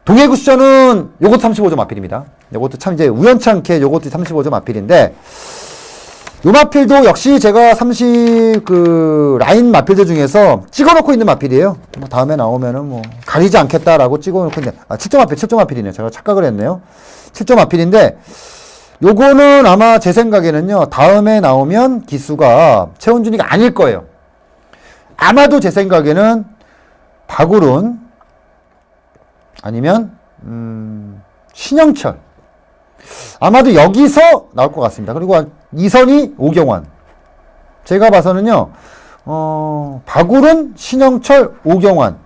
동해구쇼는 요것도 35점 마필입니다. 요것도 참 이제 우연찮게 요것도 35점 마필인데, 요 마필도 역시 제가 ライン 마필들 중에서 찍어놓고 있는 마필이에요. 뭐 다음에 나오면은 뭐 가리지 않겠다라고 찍어놓고 있는데, 7점 마필이네요. 제가 착각을 했네요. 7점 마필인데, 요거는 아마 제 생각에는요, 다음에 나오면 기수가 최원준이가 아닐 거예요. 아마도 제 생각에는 박우른 아니면 신영철, 아마도 여기서 나올 것 같습니다. 그리고 이선희, 오경환. 제가 봐서는요, 박우른, 신영철, 오경환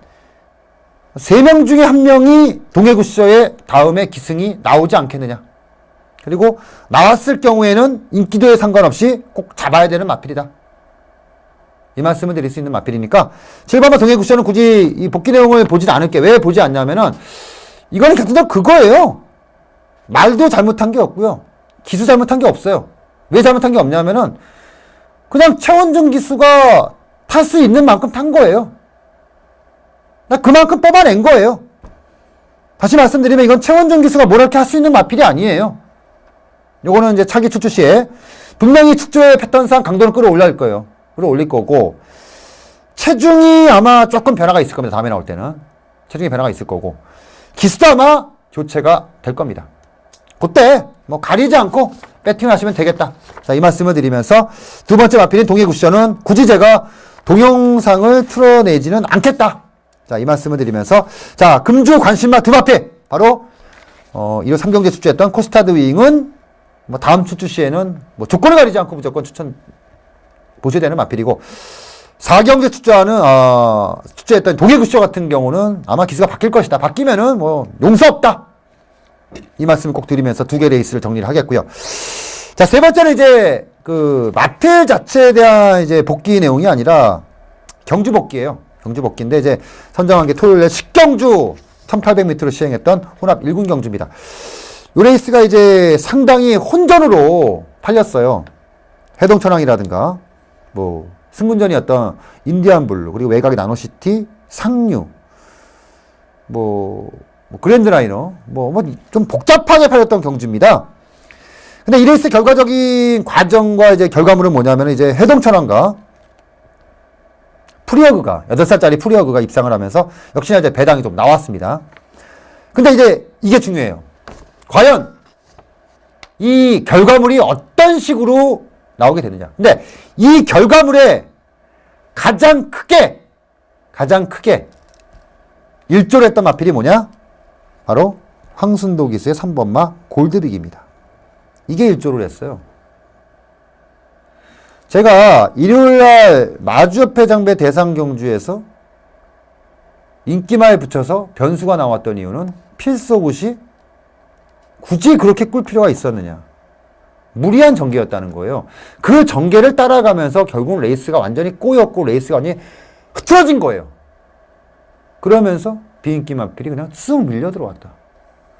3명 중에 1명이 동해구쇼의 다음에 기승이 나오지 않겠느냐. 그리고 나왔을 경우에는 인기도에 상관없이 꼭 잡아야 되는 마필이다. 이 말씀을 드릴 수 있는 마필이니까 7번 동해구쇼는 굳이 이 복귀 내용을 보진 않을게. 왜 보지 않냐면은 이거는 결국은 그거예요. 말도 잘못한 게 없고요. 기수 잘못한 게 없어요. 왜 잘못한 게 없냐면은 그냥 최원준 기수가 탈 수 있는 만큼 탄 거예요. 그만큼 뽑아낸 거예요. 다시 말씀드리면 이건 최원준 기수가 뭘 이렇게 할 수 있는 마필이 아니에요. 요거는 이제 차기 축주 시에 분명히 축조의 패턴상 강도는 끌어올릴 거예요. 끌어올릴 거고, 체중이 아마 조금 변화가 있을 겁니다. 다음에 나올 때는 체중이 변화가 있을 거고, 기수도 아마 교체가 될 겁니다. 그때 뭐 가리지 않고 배팅을 하시면 되겠다. 자, 이 말씀을 드리면서 두 번째 마필인 동해구쇼는 굳이 제가 동영상을 틀어내지는 않겠다. 자, 이 말씀을 드리면서, 자, 금주 관심마 두 마필, 바로 1호 3경제 출주했던 코스타드 윙은 뭐 다음 출주 시에는 뭐 조건을 가리지 않고 무조건 추천 보셔야 되는 마필이고, 4경기 출제했던 동해구쇼 같은 경우는 아마 기수가 바뀔 것이다. 바뀌면은 뭐 용서 없다. 이 말씀을 꼭 드리면서 2개 레이스를 정리를 하겠고요. 자, 세 번째는 이제 그 마트 자체에 대한 이제 복귀 내용이 아니라 경주 복귀예요. 경주 복귀인데 이제 선정한 게 토요일에 10경주 1800m를 시행했던 혼합 1군 경주입니다. 이 레이스가 이제 상당히 혼전으로 팔렸어요. 해동천왕이라든가 뭐 승군전이었던 인디안블루, 그리고 외곽의 나노시티, 상류, 뭐 그랜드라이너, 좀 복잡하게 팔렸던 경주입니다. 근데 이 레이스 결과적인 과정과 이제 결과물은 뭐냐면 이제 해동천왕과 프리어그가 8살짜리 프리어그가 입상을 하면서 역시나 이제 배당이 좀 나왔습니다. 근데 이제 이게 중요해요. 과연 이 결과물이 어떤 식으로 나오게 되느냐. 근데 이 결과물에 가장 크게 일조를 했던 마필이 뭐냐? 바로 황순도 기수의 3번마 골드빅입니다. 이게 일조를 했어요. 제가 일요일날 마주협회 장배 대상 경주에서 인기말 붙여서 변수가 나왔던 이유는 필소굿이 굳이 그렇게 꿀 필요가 있었느냐. 무리한 전개였다는 거예요. 그 전개를 따라가면서 결국 레이스가 완전히 꼬였고 레이스가 완전히 흐트러진 거예요. 그러면서 비인기 마필이 그냥 쑥 밀려 들어왔다.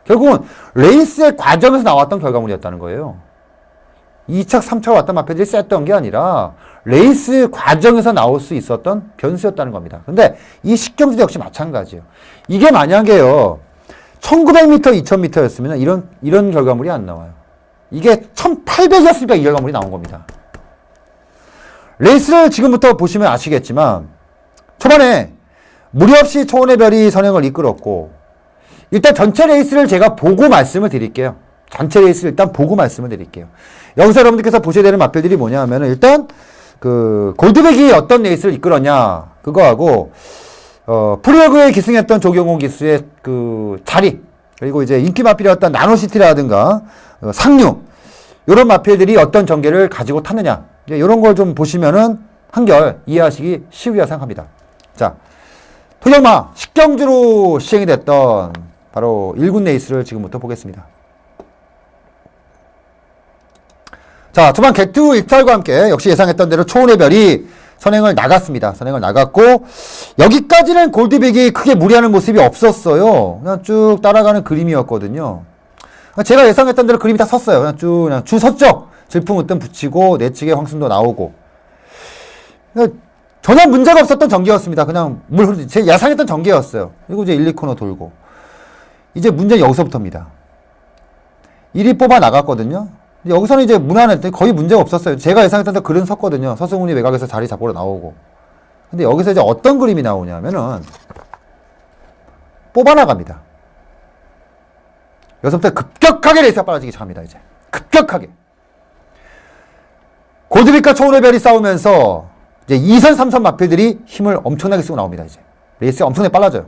결국은 레이스의 과정에서 나왔던 결과물이었다는 거예요. 2차, 3차 왔던 마필들이 셌던 게 아니라 레이스 과정에서 나올 수 있었던 변수였다는 겁니다. 근데 이 10경주도 역시 마찬가지예요. 이게 만약에요 1900m, 2000m였으면 이런 결과물이 안 나와요. 이게 1800이었으니까 이 결과물이 나온 겁니다. 레이스를 지금부터 보시면 아시겠지만 초반에 무리 없이 초원의 별이 선행을 이끌었고, 일단 전체 레이스를 제가 보고 말씀을 드릴게요. 전체 레이스를 일단 보고 말씀을 드릴게요. 여기서 여러분들께서 보셔야 되는 맛별들이 뭐냐 하면은 일단 그 골드백이 어떤 레이스를 이끌었냐 그거하고 프리어그에 기승했던 조경호 기수의 그 자리, 그리고 이제 인기 마필이었던 나노시티라든가 상류, 요런 마필들이 어떤 전개를 가지고 탔느냐, 이런 걸 좀 보시면은 한결 이해하시기 쉬우리라 생각합니다. 자, 토경마 10경주로 시행이 됐던 바로 1군 레이스를 지금부터 보겠습니다. 자, 초반 객투 입찰과 함께 역시 예상했던 대로 초원의 별이 선행을 나갔습니다. 선행을 나갔고, 여기까지는 골드빅이 크게 무리하는 모습이 없었어요. 그냥 쭉 따라가는 그림이었거든요. 제가 예상했던 대로 그림이 다 섰어요. 그냥 쭉 섰죠. 질풍으뜸 붙이고 내측에 황순도 나오고. 전혀 문제가 없었던 전개였습니다. 그냥 물 흐르듯이 제가 예상했던 전개였어요. 그리고 이제 1, 2코너 돌고. 이제 문제는 여기서부터입니다. 1위 뽑아 나갔거든요. 여기서는 이제 무난했는데 거의 문제가 없었어요. 제가 예상했던 대로 그림 섰거든요. 서승훈이 외곽에서 자리 잡으러 나오고. 근데 여기서 이제 어떤 그림이 나오냐면은 뽑아 나갑니다. 여기서부터 급격하게 레이스가 빨라지기 시작합니다. 이제 급격하게 골드빅과 초원의 별이 싸우면서 이제 2선, 3선 마필들이 힘을 엄청나게 쓰고 나옵니다. 이제 레이스가 엄청나게 빨라져요.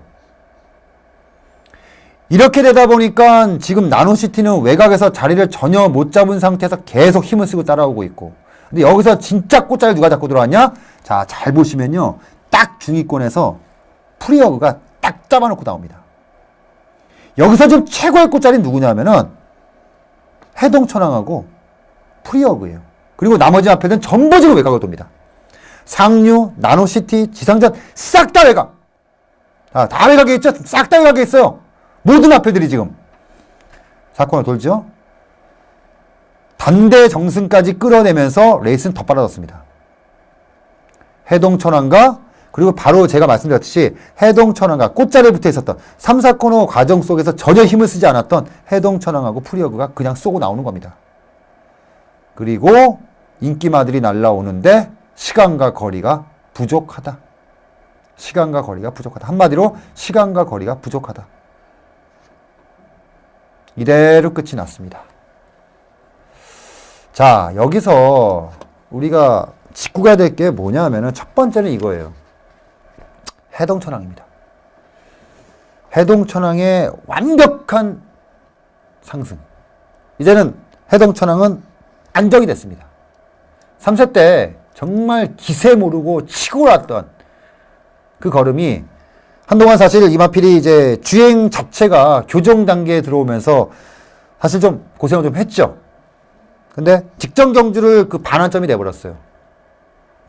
이렇게 되다 보니까 지금 나노시티는 외곽에서 자리를 전혀 못 잡은 상태에서 계속 힘을 쓰고 따라오고 있고, 근데 여기서 진짜 꽃자리를 누가 잡고 들어왔냐? 자, 잘 보시면요, 딱 중위권에서 프리어그가 딱 잡아놓고 나옵니다. 여기서 지금 최고의 꽃자리는 누구냐면은 해동천왕하고 프리어그예요. 그리고 나머지 앞에는 전부 지금 외곽을 돕니다. 상류, 나노시티, 지상전 싹 다 외곽. 다 외곽에 있죠? 싹 다 외곽에 있어요. 모든 앞에들이 지금 사건을 돌죠. 단대 정승까지 끌어내면서 레이스는 더 빨라졌습니다. 해동천왕과, 그리고 바로 제가 말씀드렸듯이 해동천왕과 꽃자리에 붙어 있었던 3, 4코너 과정 속에서 전혀 힘을 쓰지 않았던 해동천왕하고 프리어그가 그냥 쏘고 나오는 겁니다. 그리고 인기마들이 날라오는데 시간과 거리가 부족하다. 시간과 거리가 부족하다. 한마디로 시간과 거리가 부족하다. 이대로 끝이 났습니다. 자, 여기서 우리가 짚고 가야 될 게 뭐냐 하면은 첫 번째는 이거예요. 해동천왕입니다. 해동천왕의 완벽한 상승. 이제는 해동천왕은 안정이 됐습니다. 3세 때 정말 기세 모르고 치고 올랐던 그 걸음이 한동안 사실 이 마필이 이제 주행 자체가 교정 단계에 들어오면서 사실 좀 고생을 좀 했죠. 근데 직전 경주를 그 반환점이 돼버렸어요.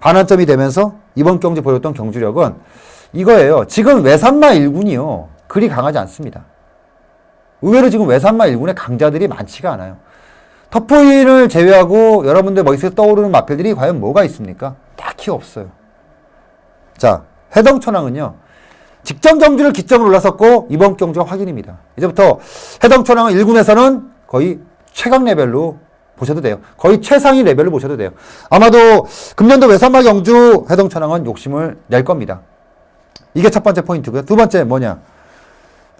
반환점이 되면서 이번 경주 보였던 경주력은 이거예요. 지금 외산마 1군이요. 그리 강하지 않습니다. 의외로 지금 외산마 1군에 강자들이 많지가 않아요. 터프인을 제외하고 여러분들 머릿속에 떠오르는 마필들이 과연 뭐가 있습니까? 딱히 없어요. 자, 해덩천왕은요. 직전 경주를 기점으로 올라섰고 이번 경주가 확인입니다. 이제부터 해덩천왕은 1군에서는 거의 최강 레벨로 보셔도 돼요. 거의 최상위 레벨로 보셔도 돼요. 아마도 금년도 외산마 경주 해덩천왕은 욕심을 낼 겁니다. 이게 첫 번째 포인트고요. 두 번째 뭐냐.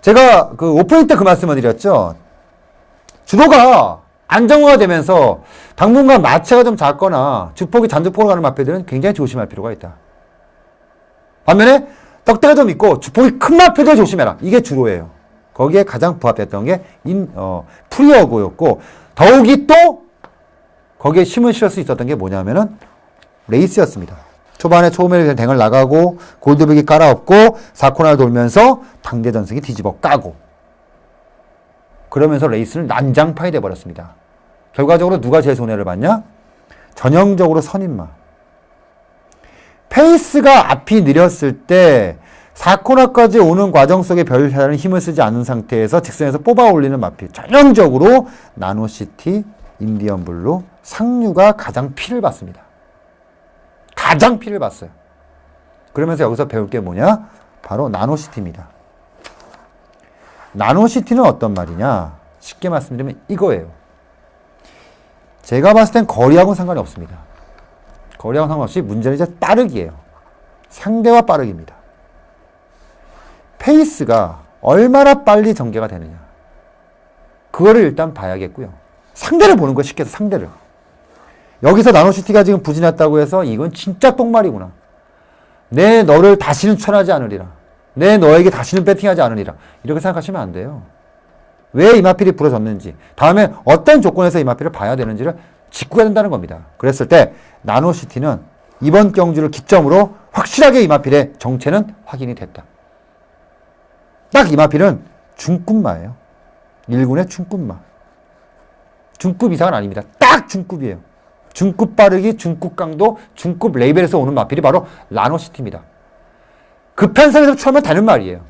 제가 그 오프닝 때 그 말씀을 드렸죠. 주도가 안정화가 되면서 당분간 마체가 좀 작거나 주폭이 잔주폭으로 가는 마필들은 굉장히 조심할 필요가 있다. 반면에 떡대가 좀 있고 주폭이 큰 마필들 조심해라. 이게 주로예요. 거기에 가장 부합됐던 게 프리어고였고 더욱이 또 거기에 힘을 실을 수 있었던 게 뭐냐면은 레이스였습니다. 초반에 초음의 댕을 나가고 골드백이 깔아엎고 4코너를 돌면서 당대 전승이 뒤집어 까고 그러면서 레이스는 난장판이 돼버렸습니다. 결과적으로 누가 제일 손해를 봤냐? 전형적으로 선임마. 페이스가 앞이 느렸을 때 4코너까지 오는 과정 속에 별다른 힘을 쓰지 않은 상태에서 직선에서 뽑아 올리는 마필. 전형적으로 나노시티, 인디언블루, 상류가 가장 피를 봤습니다. 가장 피를 봤어요. 그러면서 여기서 배울 게 뭐냐? 바로 나노시티입니다. 나노시티는 어떤 말이냐? 쉽게 말씀드리면 이거예요. 제가 봤을 땐 거리하고는 상관이 없습니다. 거리하고는 상관없이 문제는 이제 빠르기예요. 상대와 빠르기입니다. 페이스가 얼마나 빨리 전개가 되느냐. 그거를 일단 봐야겠고요. 상대를 보는 거예요. 쉽게 해서 상대를. 여기서 나노시티가 지금 부진했다고 해서 이건 진짜 똥말이구나. 내 너를 다시는 추천하지 않으리라. 내 너에게 다시는 배팅하지 않으리라. 이렇게 생각하시면 안 돼요. 왜 이 마필이 부러졌는지, 다음에 어떤 조건에서 이 마필을 봐야 되는지를 짚고 해야 된다는 겁니다. 그랬을 때 나노시티는 이번 경주를 기점으로 확실하게 이 마필의 정체는 확인이 됐다. 딱 이 마필은 중급마예요. 1군의 중급마. 중급 이상은 아닙니다. 딱 중급이에요. 중급 빠르기, 중급 강도, 중급 레벨에서 오는 마필이 바로 나노시티입니다. 그 편성에서 추하면 되는 말이에요.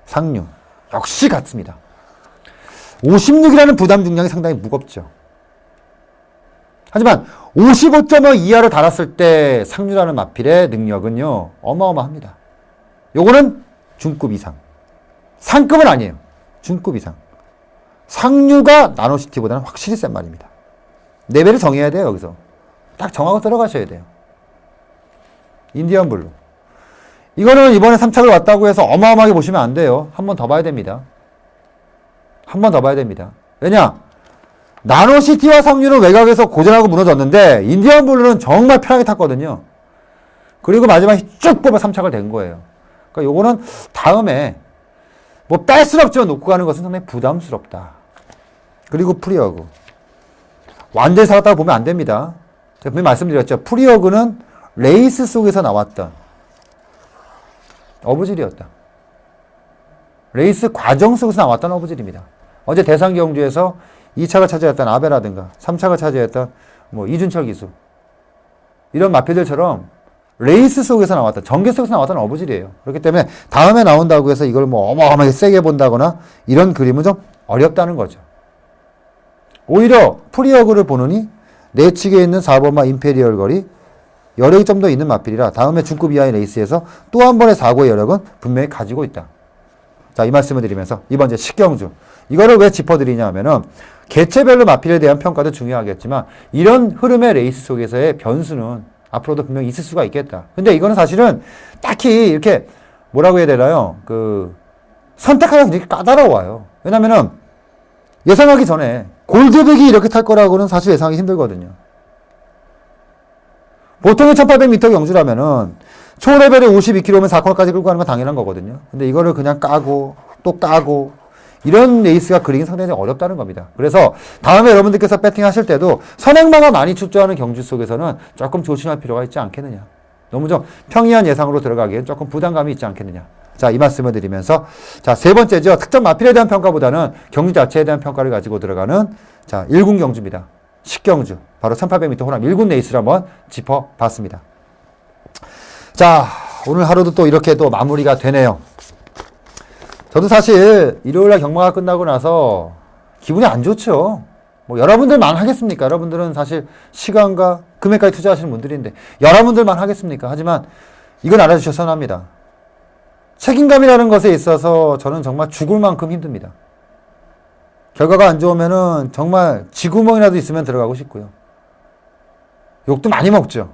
상류. 역시 같습니다. 56이라는 부담 중량이 상당히 무겁죠. 하지만 55.5 이하로 달았을 때 상류라는 마필의 능력은요, 어마어마합니다. 요거는 중급 이상. 상급은 아니에요. 중급 이상. 상류가 나노시티보다는 확실히 센 말입니다. 레벨을 정해야 돼요, 여기서. 딱 정하고 들어가셔야 돼요. 인디언 블루. 이거는 이번에 3착을 왔다고 해서 어마어마하게 보시면 안 돼요. 한 번 더 봐야 됩니다. 한 번 더 봐야 됩니다. 왜냐? 나노시티와 상류는 외곽에서 고전하고 무너졌는데 인디언 블루는 정말 편하게 탔거든요. 그리고 마지막에 쭉 뽑아 3착을 된 거예요. 그러니까 요거는 다음에 뭐 뺄 수는 없지만 놓고 가는 것은 상당히 부담스럽다. 그리고 프리어그. 완전히 살았다고 보면 안 됩니다. 제가 분명히 말씀드렸죠. 프리어그는 레이스 속에서 나왔던 어부질이었다. 레이스 과정 속에서 나왔던 어부질입니다. 어제 대상경주에서 2착을 차지했던 아베라든가 3착을 차지했던 뭐 이준철 기수 이런 마필들처럼 레이스 속에서 나왔던, 전개 속에서 나왔던 어부질이에요. 그렇기 때문에 다음에 나온다고 해서 이걸 뭐 어마어마하게 세게 본다거나 이런 그림은 좀 어렵다는 거죠. 오히려 프리어그를 보느니 내측에 있는 4번마 임페리얼 거리 여력이 좀 더 있는 마필이라 다음에 중급 이하의 레이스에서 또 한 번의 사고의 여력은 분명히 가지고 있다. 자, 이 말씀을 드리면서 이번 이제 식경주. 이거를 왜 짚어드리냐 하면은 개체별로 마필에 대한 평가도 중요하겠지만 이런 흐름의 레이스 속에서의 변수는 앞으로도 분명히 있을 수가 있겠다. 근데 이거는 사실은 딱히 이렇게 뭐라고 해야 되나요? 선택하기가 굉장히 까다로워요. 왜냐면은 예상하기 전에 골드백이 이렇게 탈 거라고는 사실 예상하기 힘들거든요. 보통의 1800m 경주라면은 초레벨에 52km면 4코너까지 끌고 가는 건 당연한 거거든요. 근데 이거를 그냥 까고 또 까고 이런 레이스가 그리긴 상당히 어렵다는 겁니다. 그래서 다음에 여러분들께서 배팅 하실 때도 선행마가 많이 출조하는 경주 속에서는 조금 조심할 필요가 있지 않겠느냐. 너무 좀 평이한 예상으로 들어가기엔 조금 부담감이 있지 않겠느냐. 자, 이 말씀을 드리면서, 자, 세 번째죠. 특정 마필에 대한 평가보다는 경주 자체에 대한 평가를 가지고 들어가는, 자, 1군 경주입니다. 10경주. 바로 1800m 호남 1군 레이스를 한번 짚어봤습니다. 자, 오늘 하루도 또 이렇게 또 마무리가 되네요. 저도 사실 일요일날 경마가 끝나고 나서 기분이 안 좋죠. 뭐 여러분들만 하겠습니까? 여러분들은 사실 시간과 금액까지 투자하시는 분들인데 여러분들만 하겠습니까? 하지만 이건 알아주셔서 합니다. 책임감이라는 것에 있어서 저는 정말 죽을 만큼 힘듭니다. 결과가 안 좋으면은 정말 쥐구멍이라도 있으면 들어가고 싶고요. 욕도 많이 먹죠.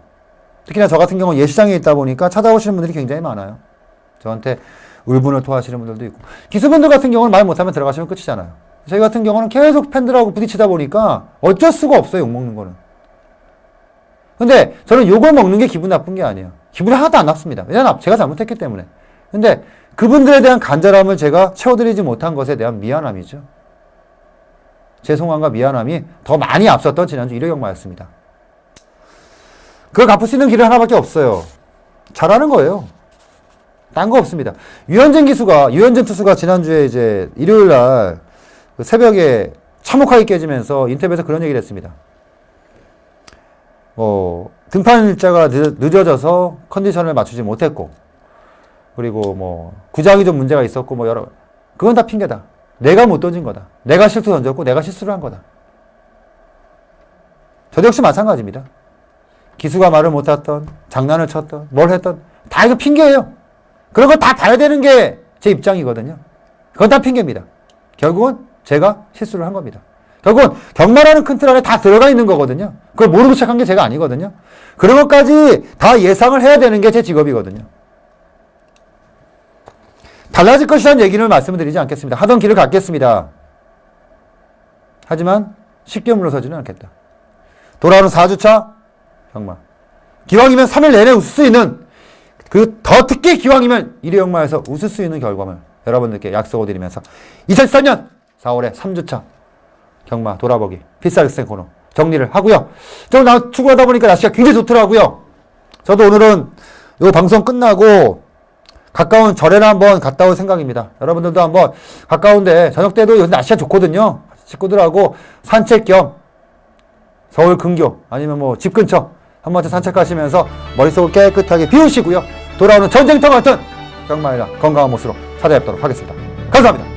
특히나 저 같은 경우는 예시장에 있다 보니까 찾아오시는 분들이 굉장히 많아요. 저한테 울분을 토하시는 분들도 있고. 기수분들 같은 경우는 말 못하면 들어가시면 끝이잖아요. 저희 같은 경우는 계속 팬들하고 부딪히다 보니까 어쩔 수가 없어요, 욕 먹는 거는. 근데 저는 욕을 먹는 게 기분 나쁜 게 아니에요. 기분이 하나도 안 나쁘습니다. 왜냐면 제가 잘못했기 때문에. 근데 그분들에 대한 간절함을 제가 채워드리지 못한 것에 대한 미안함이죠. 죄송함과 미안함이 더 많이 앞섰던 지난주 일요경마였습니다. 그걸 갚을 수 있는 길은 하나밖에 없어요. 잘하는 거예요. 딴 거 없습니다. 유현진 투수가 지난주에 이제 일요일 날 그 새벽에 참혹하게 깨지면서 인터뷰에서 그런 얘기를 했습니다. 등판 일자가 늦어져서 컨디션을 맞추지 못했고, 그리고 뭐 구장이 좀 문제가 있었고, 뭐 여러, 그건 다 핑계다. 내가 못 던진 거다. 내가 실수 던졌고 내가 실수를 한 거다. 저도 역시 마찬가지입니다. 기수가 말을 못했던, 장난을 쳤던, 뭘 했던, 다 이거 핑계예요. 그런 거 다 봐야 되는 게 제 입장이거든요. 그건 다 핑계입니다. 결국은 제가 실수를 한 겁니다. 결국은 경마라는 큰 틀 안에 다 들어가 있는 거거든요. 그걸 모르고 시작한 게 제가 아니거든요. 그런 것까지 다 예상을 해야 되는 게 제 직업이거든요. 달라질 것이라는 얘기는 말씀을 드리지 않겠습니다. 하던 길을 갖겠습니다. 하지만 쉽게 물러서지는 않겠다. 돌아오는 4주차 경마. 기왕이면 3일 내내 웃을 수 있는, 그 더 특히 기왕이면 1회 경마에서 웃을 수 있는 결과물 여러분들께 약속을 드리면서 2013년 4월에 3주차 경마 돌아보기 필살기생 코너 정리를 하고요. 저 오늘 출근하다 보니까 날씨가 굉장히 좋더라고요. 저도 오늘은 이 방송 끝나고 가까운 절에나 한번 갔다 올 생각입니다. 여러분들도 한번 가까운데 저녁 때도 요새 날씨가 좋거든요. 식구들하고 산책 겸 서울 근교 아니면 뭐 집 근처 한 번쯤 산책하시면서 머릿속을 깨끗하게 비우시고요. 돌아오는 전쟁터 같은 경마일날 건강한 모습으로 찾아뵙도록 하겠습니다. 감사합니다.